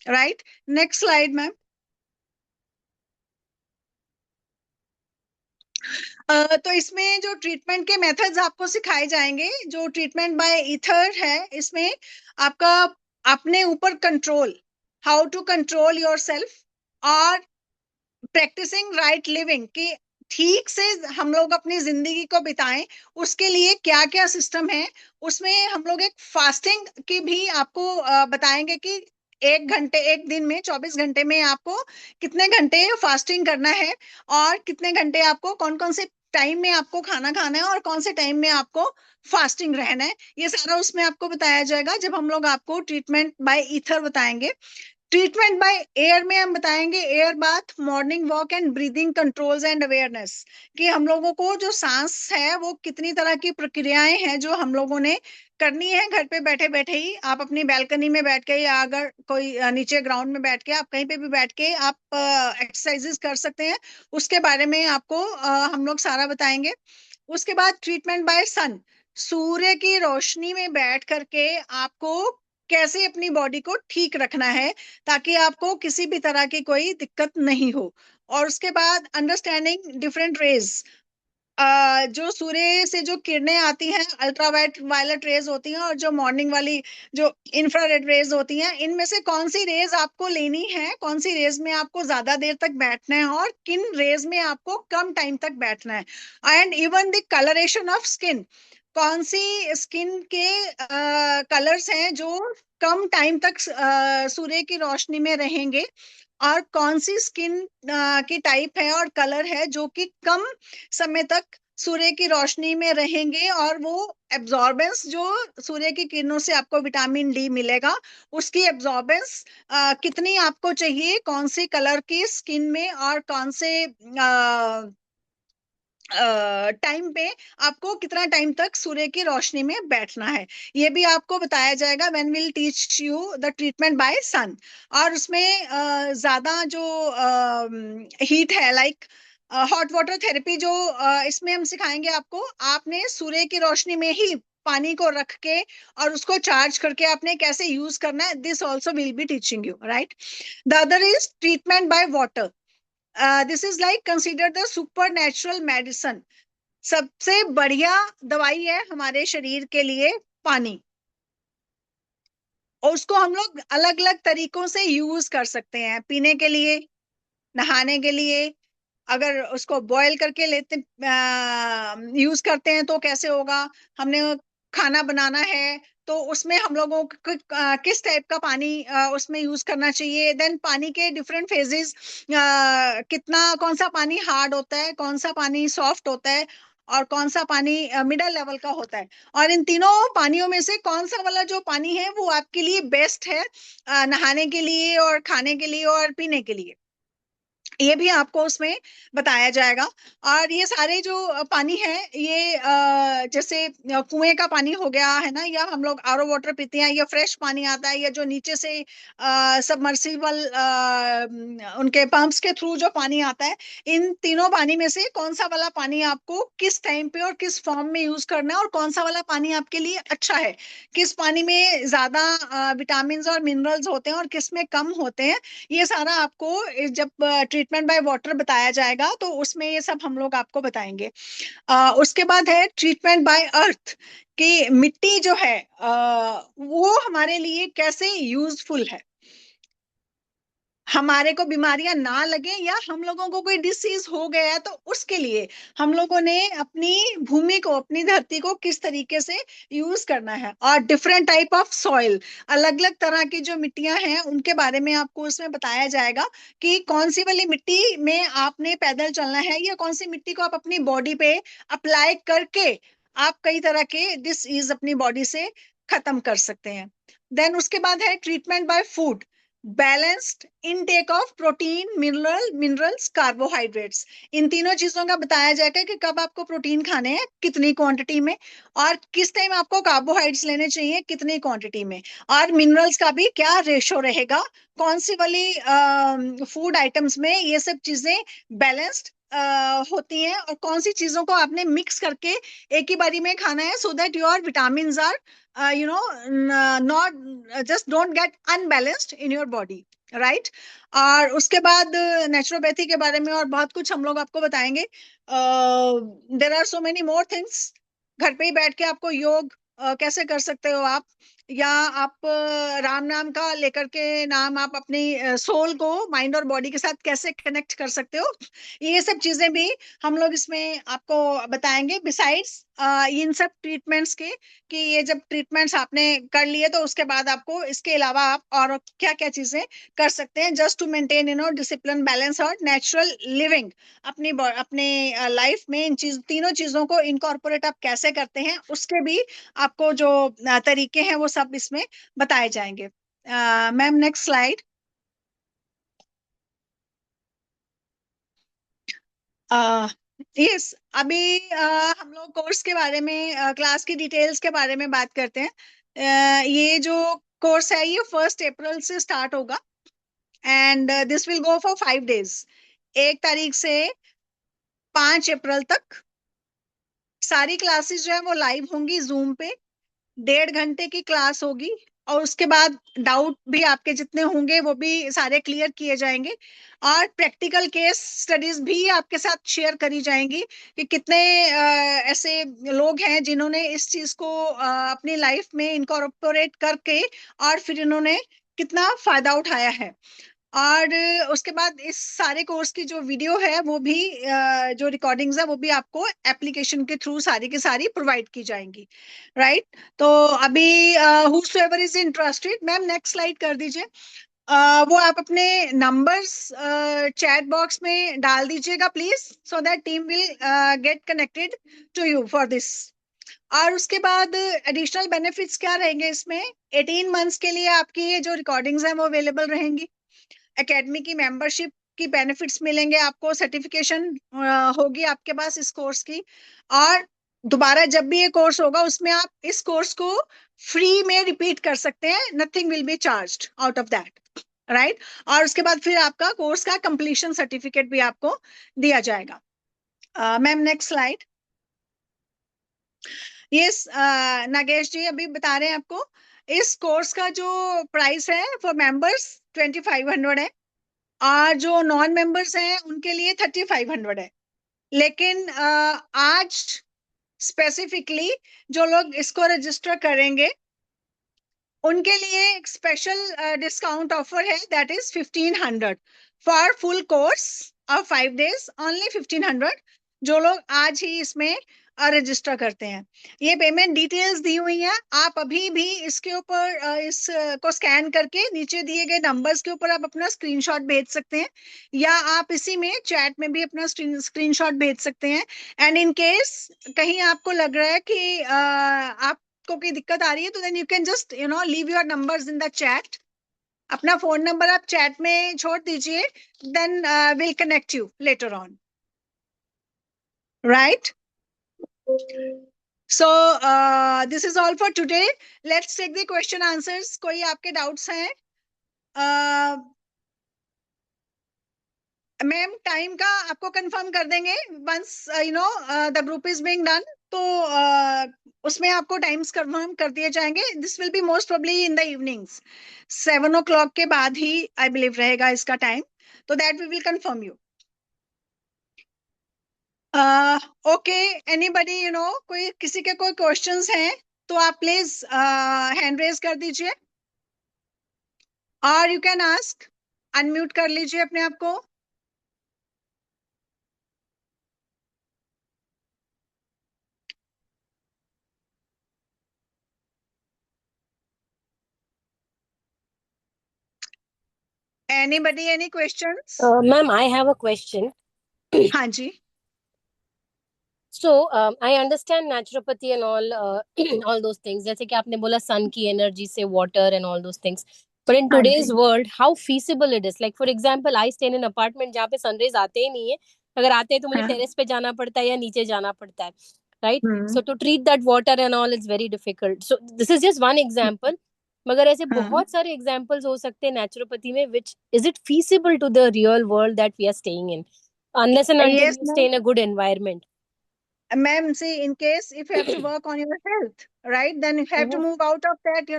राइट. Next slide ma'am. तो इसमें जो ट्रीटमेंट के मेथड्स आपको सिखाए जाएंगे, जो ट्रीटमेंट बाय ईथर है, इसमें आपका अपने ऊपर control, how to control yourself, और प्रैक्टिसिंग राइट लिविंग, कि ठीक से हम लोग अपनी जिंदगी को बिताएं, उसके लिए क्या क्या सिस्टम है. उसमें हम लोग एक फास्टिंग की भी आपको बताएंगे कि 1 घंटे, एक दिन में 24 घंटे में आपको कितने घंटे फास्टिंग करना है, और कितने घंटे आपको, कौन कौन से टाइम में आपको खाना खाना है, और कौन से टाइम में आपको फास्टिंग रहना है. ये सारा उसमें आपको बताया जाएगा जब हम लोग आपको ट्रीटमेंट बाय ईथर बताएंगे. ट्रीटमेंट बाय एयर में हम बताएंगे air bath, morning walk and breathing controls and awareness, कि हम लोगों को जो सांस है वो कितनी तरह की प्रक्रियाएं हैं जो हम लोगों ने करनी है घर पे बैठे बैठे ही. आप अपनी बैल्कनी में बैठ के, या अगर कोई नीचे ग्राउंड में बैठ के, आप कहीं पे भी बैठ के आप एक्सरसाइजेस कर सकते हैं. उसके बारे में आपको हम लोग सारा बताएंगे. उसके बाद ट्रीटमेंट बाय सन. सूर्य की रोशनी में बैठ करके आपको कैसे अपनी बॉडी को ठीक रखना है ताकि आपको किसी भी तरह की कोई दिक्कत नहीं हो। और उसके बाद अंडरस्टैंडिंग डिफरेंट रेज, जो सूर्य से जो किरणें आती हैं, अल्ट्रा वायलेट रेज होती हैं, और जो मॉर्निंग वाली जो इंफ्रारेड रेज होती हैं, इनमें से कौन सी रेज आपको लेनी है, कौन सी रेज में आपको ज्यादा देर तक बैठना है और किन रेज में आपको कम टाइम तक बैठना है। And even the colouration of skin, कौन सी स्किन के कलर्स हैं जो कम टाइम तक सूर्य की रोशनी में रहेंगे, और कौन सी स्किन की टाइप है और कलर है जो कि कम समय तक सूर्य की रोशनी में रहेंगे, और वो एब्जॉर्बेंस जो सूर्य की किरणों से आपको विटामिन डी मिलेगा, उसकी एब्जॉर्बेंस कितनी आपको चाहिए, कौन सी कलर की स्किन में और कौन से टाइम पे आपको कितना टाइम तक सूर्य की रोशनी में बैठना है, ये भी आपको बताया जाएगा when will teach you the treatment by sun. और उसमें ज्यादा जो हीट है, लाइक हॉट वाटर थेरेपी, जो इसमें हम सिखाएंगे आपको, आपने सूर्य की रोशनी में ही पानी को रख के और उसको चार्ज करके आपने कैसे यूज करना है, this also will be teaching you, right. The other is treatment by water. This is like consider the super natural medicine. सबसे बढ़िया दवाई है हमारे शरीर के लिए पानी, और उसको हम लोग अलग अलग तरीकों से यूज कर सकते हैं, पीने के लिए, नहाने के लिए, अगर उसको बॉयल करके लेते यूज करते हैं तो कैसे होगा, हमने खाना बनाना है तो उसमें हम लोगों को किस टाइप का पानी उसमें यूज करना चाहिए, देन पानी के डिफरेंट फेजेस, कितना, कौन सा पानी हार्ड होता है, कौन सा पानी सॉफ्ट होता है, और कौन सा पानी मिडल लेवल का होता है, और इन तीनों पानियों में से कौन सा वाला जो पानी है वो आपके लिए बेस्ट है नहाने के लिए और खाने के लिए और पीने के लिए, ये भी आपको उसमें बताया जाएगा। और ये सारे जो पानी है, ये जैसे कुएं का पानी हो गया है ना, या हम लोग आरओ वाटर पीते हैं, या फ्रेश पानी आता है, या जो नीचे से सबमर्सिबल उनके पंप्स के थ्रू जो पानी आता है, इन तीनों पानी में से कौन सा वाला पानी आपको किस टाइम पे और किस फॉर्म में यूज करना है, और कौन सा वाला पानी आपके लिए अच्छा है, किस पानी में ज्यादा विटामिन और मिनरल्स होते हैं और किस में कम होते हैं, ये सारा आपको जब ट्रीटमेंट बाय वाटर बताया जाएगा तो उसमें ये सब हम लोग आपको बताएंगे। उसके बाद है ट्रीटमेंट बाय अर्थ, कि मिट्टी जो है वो हमारे लिए कैसे यूजफुल है, हमारे को बीमारियां ना लगे या हम लोगों को कोई डिसीज हो गया है तो उसके लिए हम लोगों ने अपनी भूमि को, अपनी धरती को किस तरीके से यूज करना है। और डिफरेंट टाइप ऑफ सॉइल, अलग अलग तरह की जो मिट्टियां हैं उनके बारे में आपको उसमें बताया जाएगा कि कौन सी वाली मिट्टी में आपने पैदल चलना है, या कौन सी मिट्टी को आप अपनी बॉडी पे अप्लाई करके आप कई तरह के डिसीज अपनी बॉडी से खत्म कर सकते हैं। देन उसके बाद है treatment by food, balanced intake of protein, minerals, carbohydrates, इन तीनों चीजों का बताया जाएगा कि कब आपको प्रोटीन खाने हैं, कितनी क्वांटिटी में, और किस टाइम आपको कार्बोहाइड्रेट्स लेने चाहिए, कितनी क्वांटिटी में, और मिनरल्स का भी क्या रेशो रहेगा, कौन सी वाली फूड आइटम्स में ये सब चीजें बैलेंस्ड होती हैं, और कौन सी चीजों को आपने मिक्स करके एक ही बारी में खाना है, so that your vitamin are not just don't get unbalanced in your body, right। और उसके बाद नेचुरोपैथी के बारे में और बहुत कुछ हम लोग आपको बताएंगे। There are so many more things, घर पे ही बैठ के आपको योग कैसे कर सकते हो आप, या आप राम नाम का लेकर के नाम आप अपनी सोल को माइंड और बॉडी के साथ कैसे कनेक्ट कर सकते हो, ये सब चीजें भी हम लोग इसमें आपको बताएंगे। बिसाइड्स इन सब ट्रीटमेंट्स के, कि ये जब ट्रीटमेंट्स आपने कर लिए तो उसके बाद आपको इसके अलावा आप और क्या क्या चीजें कर सकते हैं, just to maintain discipline, balance और नेचुरल लिविंग, अपने लाइफ में इन तीनों चीजों को इनकॉर्पोरेट आप कैसे करते हैं, उसके भी आपको जो तरीके हैं वो सब इसमें बताए जाएंगे। Ma'am next slide. यस, अभी हम लोग कोर्स के बारे में, क्लास की डिटेल्स के बारे में बात करते हैं। ये जो कोर्स है ये 1 अप्रैल से स्टार्ट होगा, and this will go for 5 days, 1 तारीख से 5 अप्रैल तक सारी क्लासेस जो है वो लाइव होंगी जूम पे, 1.5 घंटे की क्लास होगी, और उसके बाद डाउट भी आपके जितने होंगे वो भी सारे क्लियर किए जाएंगे, और प्रैक्टिकल केस स्टडीज भी आपके साथ शेयर करी जाएंगी कि कितने ऐसे लोग हैं जिन्होंने इस चीज को अपनी लाइफ में इनकॉर्पोरेट करके और फिर इन्होंने कितना फायदा उठाया है। और उसके बाद इस सारे कोर्स की जो वीडियो है वो भी जो रिकॉर्डिंग्स है वो भी आपको एप्लीकेशन के थ्रू सारी की सारी प्रोवाइड की जाएंगी, राइट। तो अभी whosoever is interested, ma'am next slide कर दीजिए। वो आप अपने नंबर्स चैट बॉक्स में डाल दीजिएगा please, so that team will get connected to you for this. और उसके बाद एडिशनल बेनिफिट्स क्या रहेंगे इसमें, 18 मंथ्स के लिए आपकी ये जो रिकॉर्डिंग्स हैं वो अवेलेबल रहेंगी, एकेडमी की मेंबरशिप की बेनिफिट्स मिलेंगे आपको, सर्टिफिकेशन होगी आपके पास इस कोर्स की, और दोबारा जब भी ये कोर्स होगा उसमें आप इस कोर्स को फ्री में रिपीट कर सकते हैं, nothing will be charged out of that, right. और उसके बाद फिर आपका कोर्स का कंप्लीशन सर्टिफिकेट भी आपको दिया जाएगा। Ma'am next slide. Yes, Nagesh ji अभी बता रहे हैं आपको, इस कोर्स का जो प्राइस है फॉर मेंबर्स 2500 है, और जो नॉन मेंबर्स हैं उनके लिए 3500 है। लेकिन आज स्पेसिफिकली जो लोग इसको रजिस्टर करेंगे उनके लिए एक स्पेशल डिस्काउंट ऑफर है, that is 1500 for full course of 5 days, only 1500 जो लोग आज ही इसमें रजिस्टर करते हैं। ये पेमेंट डिटेल्स दी हुई हैं, आप अभी भी इसके ऊपर इस को स्कैन करके नीचे दिए गए नंबर्स के ऊपर आप अपना स्क्रीनशॉट भेज सकते हैं, या आप इसी में चैट में भी अपना स्क्रीनशॉट भेज सकते हैं। एंड इन केस कहीं आपको लग रहा है कि आपको कोई दिक्कत आ रही है, तो then you can just leave your numbers in the chat, अपना फोन नंबर आप चैट में छोड़ दीजिए, then will connect you later on, right. So this is all for today. Let's take the question answers. कोई आपके doubts हैं? Ma'am time का आपको कंफर्म कर देंगे once the group is being done, तो उसमें आपको टाइम्स कंफर्म कर दिए जाएंगे। This will be most probably in the evenings, 7 o'clock के बाद ही आई बिलीव रहेगा इसका टाइम, तो that we will confirm you. Okay, anybody कोई किसी के कोई क्वेश्चंस हैं तो आप प्लीज हैंड रेज कर दीजिए, और यू कैन आस्क, अनम्यूट कर लीजिए अपने आप को। Anybody, any questions?
Ma'am, I have a question.
हाँ जी।
So, I understand naturopathy and all those things. जैसे कि आपने बोला sun की energy से water and all those things. But in
हाँ
today's
ji.
world, how feasible it is? Like for example, I stay in an apartment जहाँ पे sunrays आते ही नहीं है. अगर आते हैं तो मुझे
हाँ।
terrace पे जाना पड़ता है या नीचे जाना पड़ता है, right?
Hmm.
So to treat that water and all is very difficult. So this is just one example. मगर ऐसे
हाँ।
बहुत सारे examples हो सकते हैं naturopathy में, which is it feasible to the real world that we are staying in, unless and until
Yes,
you stay in a good environment.
ma'am, see, in case if you have to work on your health, right, then you have to move out of that,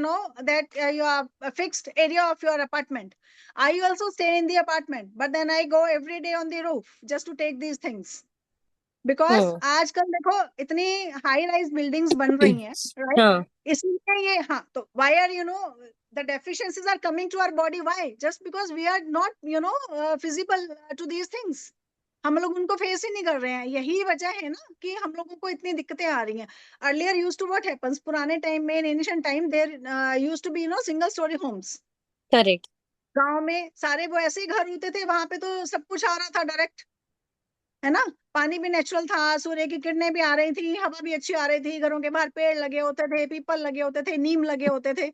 that your fixed area of your apartment. I also stay in the apartment, but then I go every day on the roof just to take these things, because आजकल देखो इतनी high rise buildings बन रही हैं, right.
हाँ,
इसलिए ये, हाँ, तो why are the deficiencies are coming to our body? Why? Just because we are not feasible to these things. हम लोग उनको फेस ही नहीं कर रहे हैं, यही वजह है ना कि हम लोगों को इतनी दिक्कतें आ रही हैं। Earlier used to what happens, पुराने टाइम में, in ancient time, there used to be single storey homes.
correct.
गांव में सारे वो ऐसे ही घर होते थे, वहां पे तो सब कुछ आ रहा था डायरेक्ट, है ना। पानी भी नेचुरल था, सूर्य की किरणें भी आ रही थी, हवा भी अच्छी आ रही थी, घरों के बाहर पेड़ लगे होते थे, पीपल लगे होते थे, नीम लगे होते थे,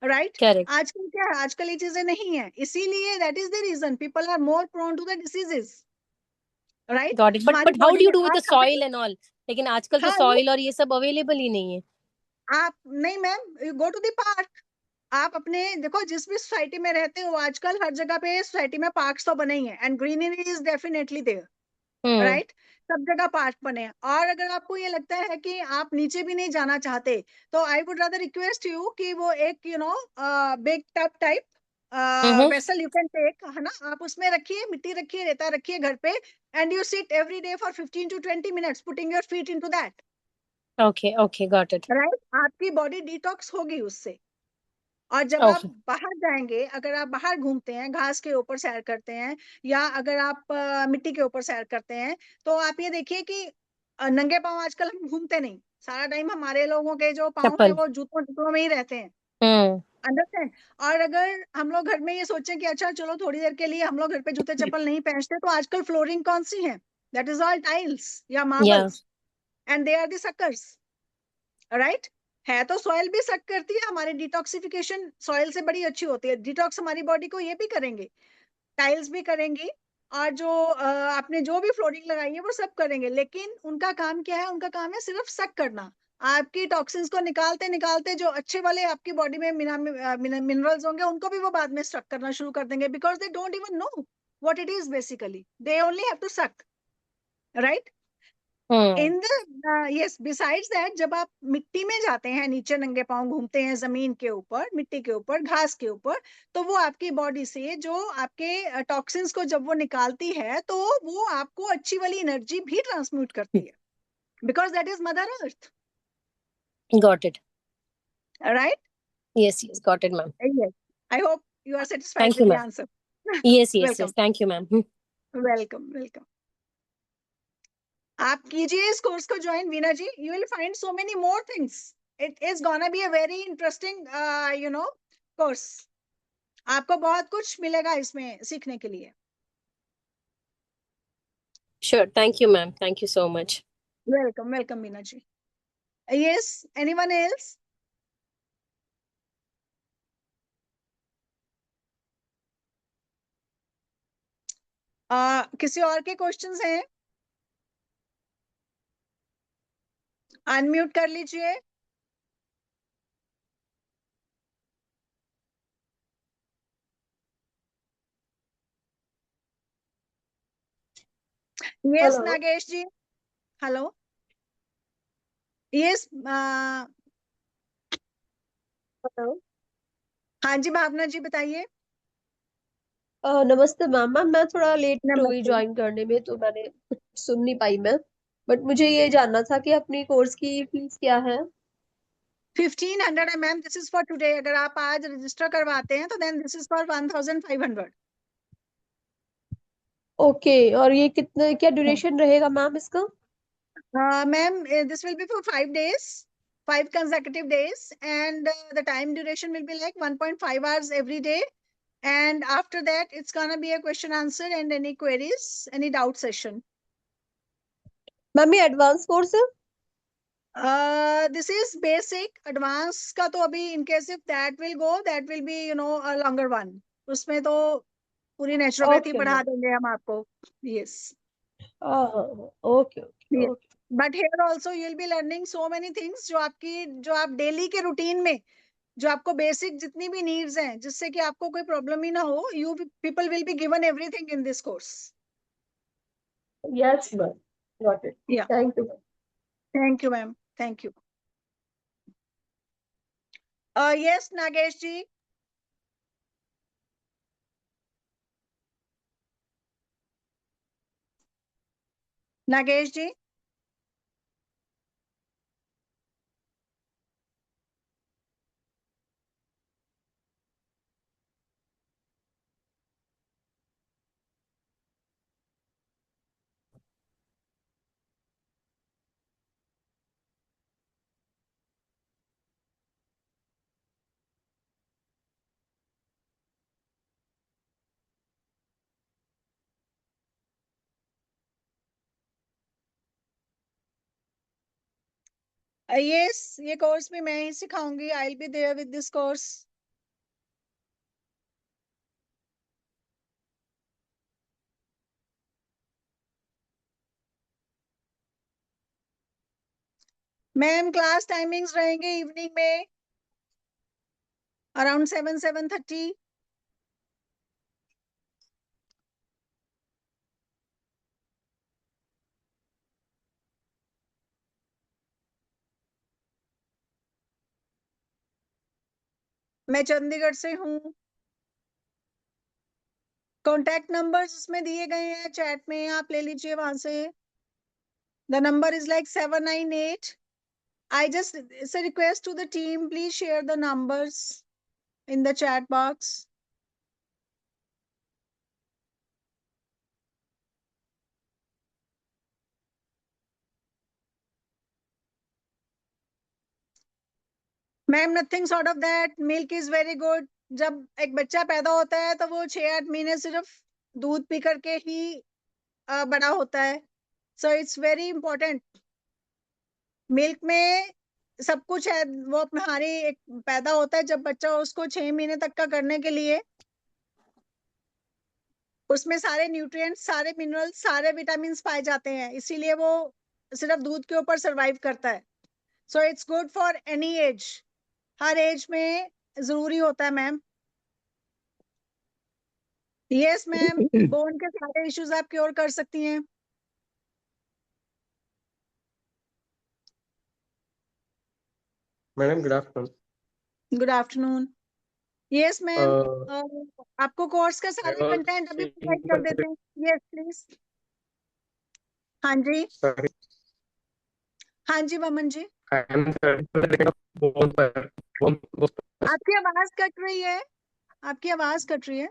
राइट।
Correct.
आजकल क्या है, आजकल ये चीजें नहीं है, इसीलिए that is the reason people are more prone to the diseases, right.
Got it.
हमारी
But how
body
do you
में
do with the
आप अभी,
soil and all? लेकिन आजकल तो
हाँ,
soil और ये सब available ही नहीं है.
आप नहीं ma'am, you go to the park. आप अपने देखो जिस भी सोसाइटी में रहते हो, आजकल हर जगह पे सोसाइटी में पार्क्स तो बने ही हैं, and greenery is definitely there, right. सब जगह पार्क बने हैं। और अगर आपको ये लगता है कि आप नीचे भी नहीं जाना चाहते, तो I would rather request you कि वो एक big tub type
Mm-hmm.
Vessel you can take, है ना, आप उसमें रखिए, मिट्टी रखिए, रेता रखिए घर पे, and you sit every day for 15 to 20 minutes putting your feet into that.
Okay, okay, got it.
Right, आपकी बॉडी डिटॉक्स होगी उससे। और जब आप
Okay.
बाहर जाएंगे, अगर आप बाहर घूमते हैं, घास के ऊपर सैर करते हैं, या अगर आप मिट्टी के ऊपर सैर करते हैं, तो आप ये देखिए कि नंगे पांव आजकल हम घूमते नहीं, सारा टाइम हमारे लोगों के जो पाँव है
चप्पल.
वो जूतों जूतों में ही रहते हैं।
Hmm.
अंडरस्टैंड। और अगर हम लोग घर में ये सोचें कि अच्छा चलो थोड़ी देर के लिए हम लोग घर पे जूते चप्पल नहीं पहनते, तो आजकल फ्लोरिंग कौन सी है? दैट इज ऑल टाइल्स या
Yeah.
Marbles, and they are the suckers. Right, है तो सॉइल भी सक करती है, हमारी डिटॉक्सिफिकेशन सॉइल से बड़ी अच्छी होती है, डिटॉक्स हमारी बॉडी को ये भी करेंगे, टाइल्स भी करेंगी, और जो आपने जो भी फ्लोरिंग लगाई है वो सब करेंगे, लेकिन उनका काम क्या है? उनका काम है सिर्फ सक करना। आपकी टॉक्सिन्स को निकालते निकालते जो अच्छे वाले आपकी बॉडी में मिनरल्स होंगे, उनको भी वो बाद में स्ट्रक करना शुरू कर देंगे, because they don't even know what it is, basically they only have to suck. Right.
Hmm.
In the yes, besides that, जब आप मिट्टी में जाते हैं, नीचे नंगे पांव घूमते हैं जमीन के ऊपर, मिट्टी के ऊपर, घास के ऊपर, तो वो आपकी बॉडी से जो आपके टॉक्सिन्स को जब वो निकालती है, तो वो आपको अच्छी वाली एनर्जी भी ट्रांसम्यूट करती है, because that is mother earth.
Got it.
Right.
Yes, yes, got it, ma'am.
Yes, I hope you are satisfied
Thank you,
with the
ma'am.
Answer.
Yes, yes,
welcome,
yes. Thank you, ma'am.
Welcome, welcome. आप कीजिए इस course को join, Veena ji, you will find so many more things. It is gonna be a very interesting course. आपको बहुत कुछ मिलेगा इसमें सीखने के लिए।
Sure. Thank you, ma'am. Thank you so much.
Welcome, welcome Meena ji. Yes, anyone else? किसी और के क्वेश्चंस हैं? अनम्यूट कर लीजिए। Yes,
hello.
Nagesh ji. Hello. Yes,
hello.
हाँ जी, भावना जी बताइए।
नमस्ते मैम। मैम मैं थोड़ा लेट हो गई
नमस्ते।
ज्वाइन करने में, तो मैंने सुन नहीं पाई मैं। बट मुझे ये जानना था कि अपनी कोर्स की फीस क्या है।
1500 है ma'am, this is for today. अगर आप आज रजिस्टर करवाते हैं तो then this is for 1500।
Okay, और ये कितने क्या ड्यूरेशन रहेगा मैम इसका।
Ma'am, this will be for 5 days, 5 consecutive days, and the time duration will be like 1.5 hours every day. And after that, it's gonna be a question answer and any queries, any doubt session.
Ma'am ये advance course है।
This is basic. Advanced का तो अभी in case if that will go, that will be a longer one. उसमें तो पूरी naturopathy
okay
पढ़ा
ma'am.
देंगे हम आपको। Yes.
Okay okay
Yes.
Okay.
But here also you'll be learning so many things जो आप डेली के रूटीन में, जो आपको बेसिक जितनी भी नीड्स हैं, जिससे कि आपको कोई प्रॉब्लम ही ना हो, you people will be given everything in this course.
Yes ma'am, got it.
Yeah,
thank you.
Thank you ma'am, thank you. Yes, Nagesh ji. Nagesh ji. Yes, ये कोर्स भी मैं ही सिखाऊंगी। I will be there with this course. Ma'am class timings रहेंगे evening में around 7-7:30। मैं चंडीगढ़ से हूँ। कॉन्टैक्ट नंबर्स उसमें दिए गए हैं चैट में, आप ले लीजिए वहां से। The number is like 798। I just, it's a request to the team, please share the numbers in the chat box. Ma'am nothing sort of that, milk is very good. जब एक बच्चा पैदा होता है तो वो 6-8 महीने सिर्फ दूध पी करके ही बड़ा होता है। So it's very important. Milk में सब कुछ है। वो हमारी एक पैदा होता है जब बच्चा, उसको 6 महीने तक का करने के लिए उसमें सारे न्यूट्रिएंट्स, सारे मिनरल्स, सारे विटामिन पाए जाते हैं, इसीलिए वो सिर्फ दूध के ऊपर सरवाइव करता है। So it's good for any age, हर एज में जरूरी होता है मैम। यस मैम, बोन के सारे इश्यूज आप क्योर कर सकती हैं।
Madam good afternoon.
Good afternoon. Yes ma'am,
I
आपको कोर्स का सारा
वाज
कंटेंट अभी प्रोवाइड
सीइंग
कर देते हैं। Yes please. हाँ जी,
सॉरी
हाँ जी वमन जी।
आई एम बोन पर बोन
आपकी आवाज कट रही है, आपकी आवाज कट रही है।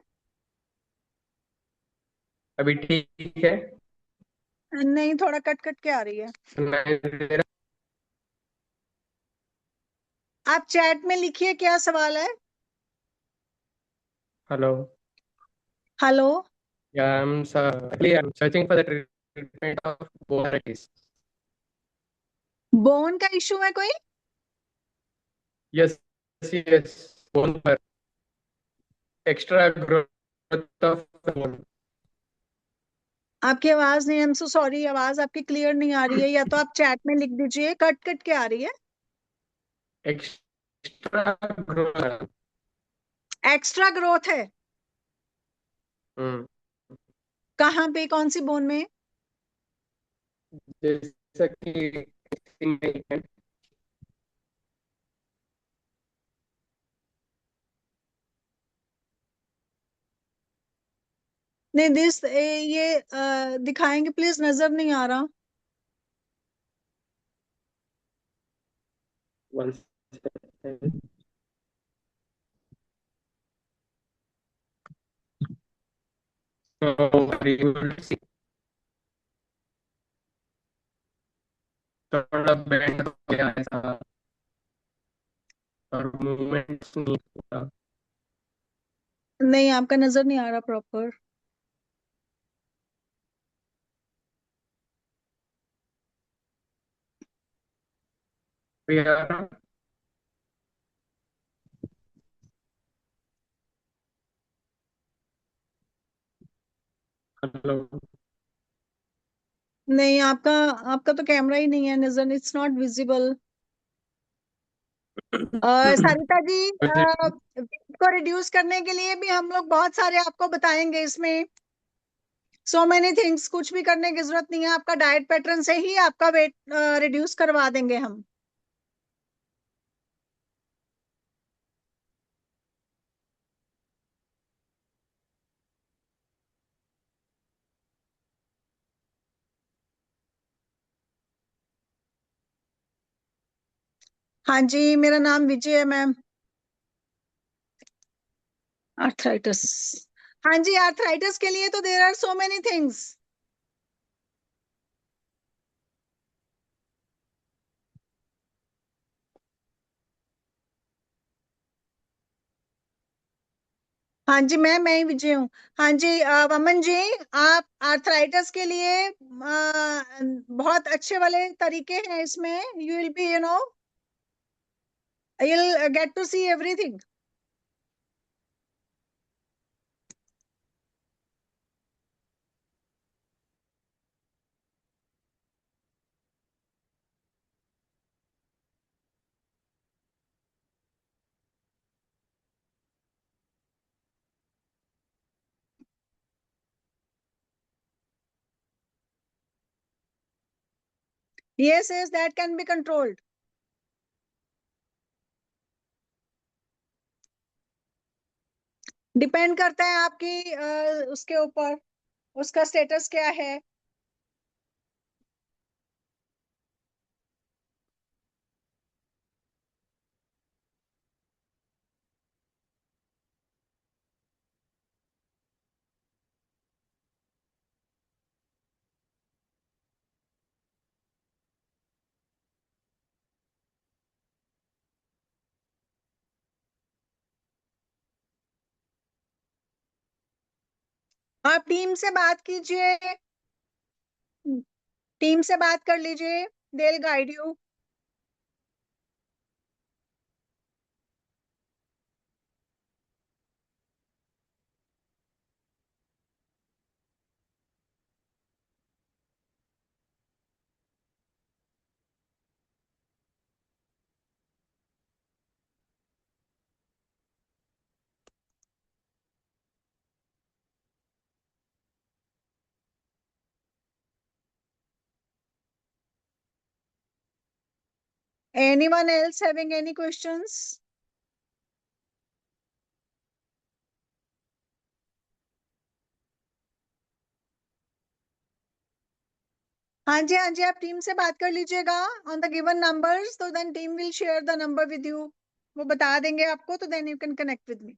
अभी ठीक है।
नहीं, थोड़ा कट कट के आ रही है। आप चैट में लिखिए क्या सवाल है।
Hello
hello.
Yeah I am searching for the treatment of bonitis.
Bone का इशू है कोई।
यस यस बोन पर एक्स्ट्रा ग्रोथ ऑफ बोन।
आपकी आवाज नहीं, आई एम सो सॉरी, आवाज आपकी क्लियर नहीं आ रही है, या तो आप चैट में लिख दीजिए, कट कट के आ रही है।
Extra growth.
एक्स्ट्रा ग्रोथ है।
हम्म
कहाँ पे, कौन सी बोन में।
जैसा कि
नहीं ये दिखाएंगे प्लीज, नजर नहीं आ रहा।
one second. So you will see थोड़ा बैंड हो गया ऐसा और मूवमेंट्स नहीं होता।
नहीं, आपका नजर नहीं आ रहा प्रॉपर।
We are हेलो
नहीं, आपका आपका तो कैमरा ही नहीं है, नजर, it's not visible. Sarita ji, weight को रिड्यूस करने के लिए भी हम लोग बहुत सारे आपको बताएंगे इसमें। सो मेनी थिंग्स, कुछ भी करने की जरूरत नहीं है, आपका डाइट पैटर्न से ही आपका वेट रिड्यूस करवा देंगे हम। हाँ जी, मेरा नाम विजय है मैम। आर्थराइटिस। हाँ जी, आर्थराइटिस के लिए तो there are so many things. हाँ जी मैम, मैं ही विजय हूँ। हाँ जी वमन जी, आप आर्थराइटिस के लिए बहुत अच्छे वाले तरीके हैं इसमें। You will be, you'll get to see everything. Yes, yes, that can be controlled. Depend करता है आपकी उसके ऊपर, उसका स्टेटस क्या है। आप टीम से बात कीजिए, टीम से बात कर लीजिए, they will guide you. Anyone else having any questions? हाँ जी, हाँ जी, आप टीम से बात कर लीजिएगा ऑन द गिवन नंबर्स, तो then team will share the number with you. वो बता देंगे आपको, तो then you can connect with me.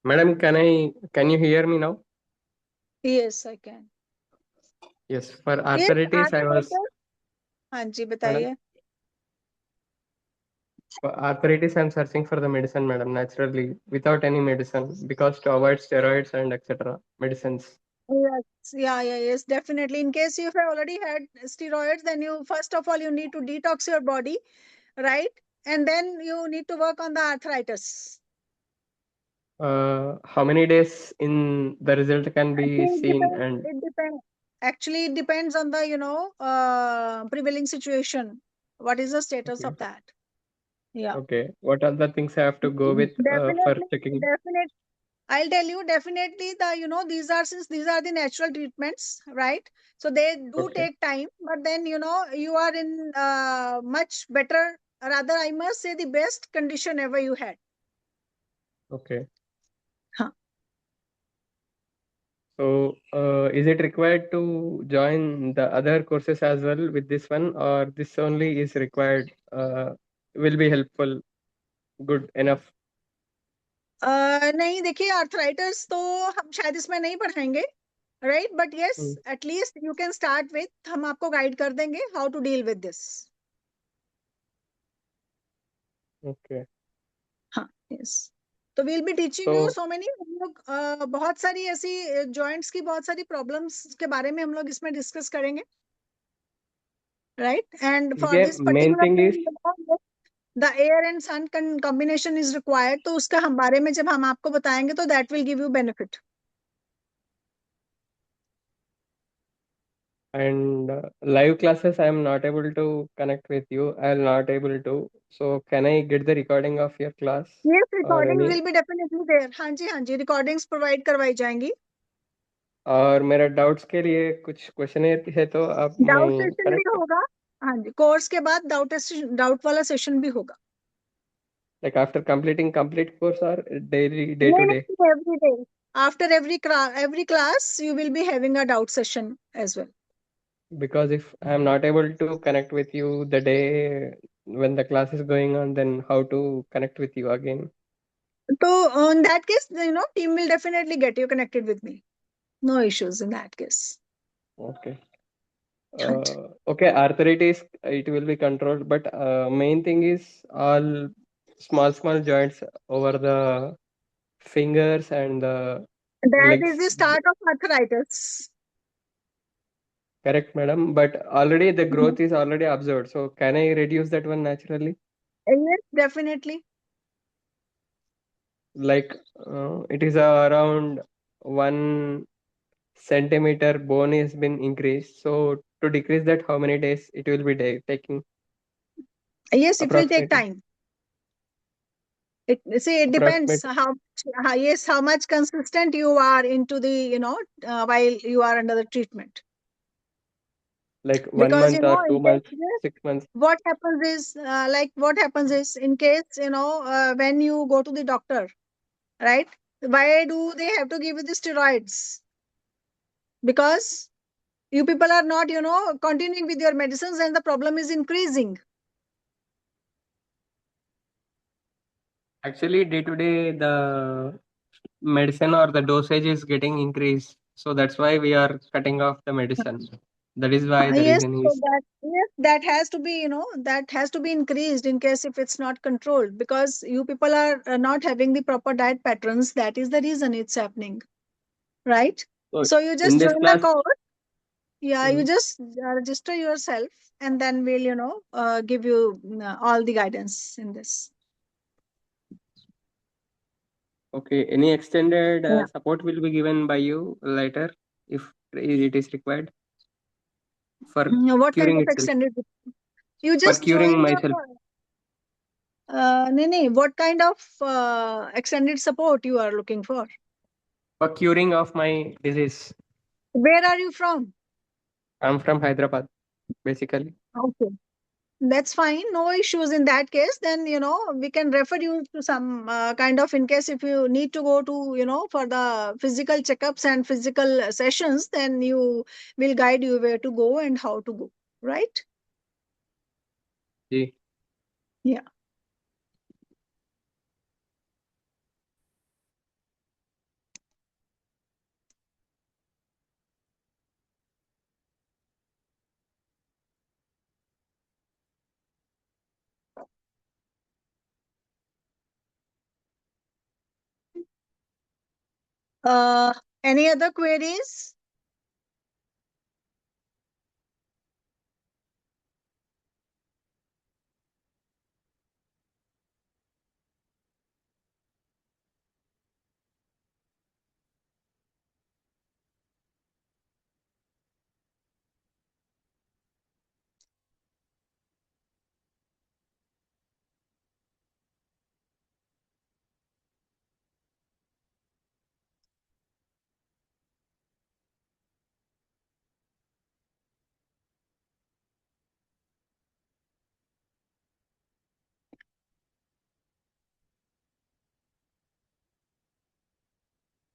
Madam, can you hear me now?
Yes I can.
Yes, for
yes
arthritis, I was,
हाँ जी,
madam,
बताइए।
for arthritis, I'm searching for the medicine, madam, naturally, without any medicine, because to avoid steroids and etc. medicines.
Yes, yes, definitely. In case you have already had steroids, then you first of all you need to detox your body, right? And then you need to work on the arthritis.
How many days in the result can be
Actually,
seen? And
It depends. Actually, it depends on the prevailing situation. What is the status
okay,
of that? Yeah.
okay, what are the things I have to go with for
Definitely,
checking?
definitely. I'll tell you definitely these are, since these are the natural treatments, right? So they do
Okay,
take time, but then you are in much better, rather I must say the best condition ever you had.
okay.
Huh.
So, is it required to join the other courses as well with this one, or this only is required? Will be helpful, good enough.
नहीं, देखिए arthritis तो हम शायद इसमें नहीं पढ़ाएंगे, right? But yes,
Hmm.
At least you can start with, हम आपको गाइड कर देंगे how to deal with this.
Okay.
हाँ, यस। तो we'll be teaching you
So,
so many, हम लोग बहुत सारी ऐसी जॉइंट्स की बहुत सारी प्रॉब्लम्स के बारे में हम लोग इसमें डिस्कस करेंगे, right? And for
देखिए
this
main
particular
thing
thing,
is,
the air and sun combination is required, तो उसका हम बारे में जब हम आपको बताएंगे तो that will give you benefit.
and live classes I am not able to connect with you. I'll not able to. So, can I get the recording of your class
Yes,
or
recordings
any?
will be definitely there. हाँ जी, हाँ जी, recordings provide करवाई जाएंगी।
और मेरा doubts के लिए कुछ question है तो आप
डाउट
मैं
सेशन भी
कनेक्ट,
होगा। हाँ जी, कोर्स के बाद डाउट वाला सेशन भी होगा।
like after completing complete course or daily day
नहीं
to day?
नहीं, every day. After every class, you will be having a doubt session as well.
Because if I am not able to connect with you the day when the class is going on, then how to connect with you again?
So in that case, team will definitely get you connected with me. No issues in that case.
Okay.
हाँ जी।
Okay, arthritis, it will be controlled, but main thing is all small joints over the fingers and the
That is
legs.
the start of arthritis.
Correct, madam. But already the
Mhm.
growth is already observed. So can I reduce that one naturally?
Yes, definitely.
like it is around 1 centimeter bone has been increased. So to decrease that, how many days it will be taking
Yes, it will take
approximately?
time. It depends how much consistent you are into the, while you are under the treatment.
Like 1
Because,
month or 2
in
months,
case,
6 months.
what happens is in case, when you go to the doctor, right? Why do they have to give you the steroids? Because you people are not, continuing with your medicines and the problem is increasing.
Actually, day to day, the medicine or the dosage is getting increased. So that's why we are cutting off the medicine. That is why the
Yes,
reason
so
is.
that has to be, that has to be increased in case if it's not controlled, because you people are not having the proper diet patterns. That is the reason it's happening, right?
So
So you
in
just
this
join the
class,
course. Yeah, you
Mhm.
just register yourself, and then we'll, give you all the guidance in this.
Okay, any extended
Yeah.
support will be given by you later if it is required for
What kind
curing
of
itself,
extended? You
for
just
curing
join the.
myself,
Nene, what kind of extended support you are looking for?
for curing of my disease.
Where are you from?
I'm from Hyderabad, basically.
Okay. That's fine. No issues in that case. Then, we can refer you to some kind of, in case if you need to go to, for the physical checkups and physical sessions, then you will guide you where to go and how to go. Right?
Ji.
Yeah. Any other queries?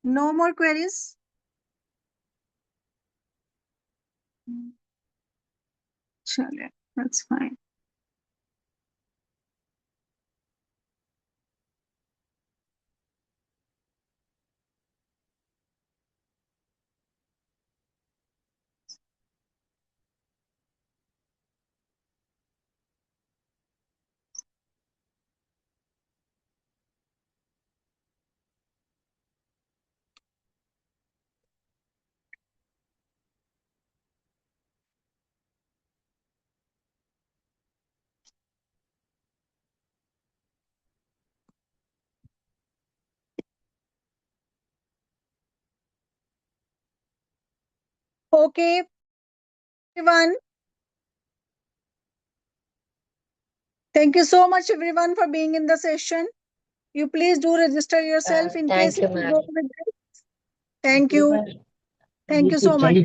No more queries? Chale, that's fine. Okay, everyone. Thank you so much, everyone, for being in the session. You please do register yourself in case
Thank you,
if you go
ma'am.
with this. Thank you. Thank you so much.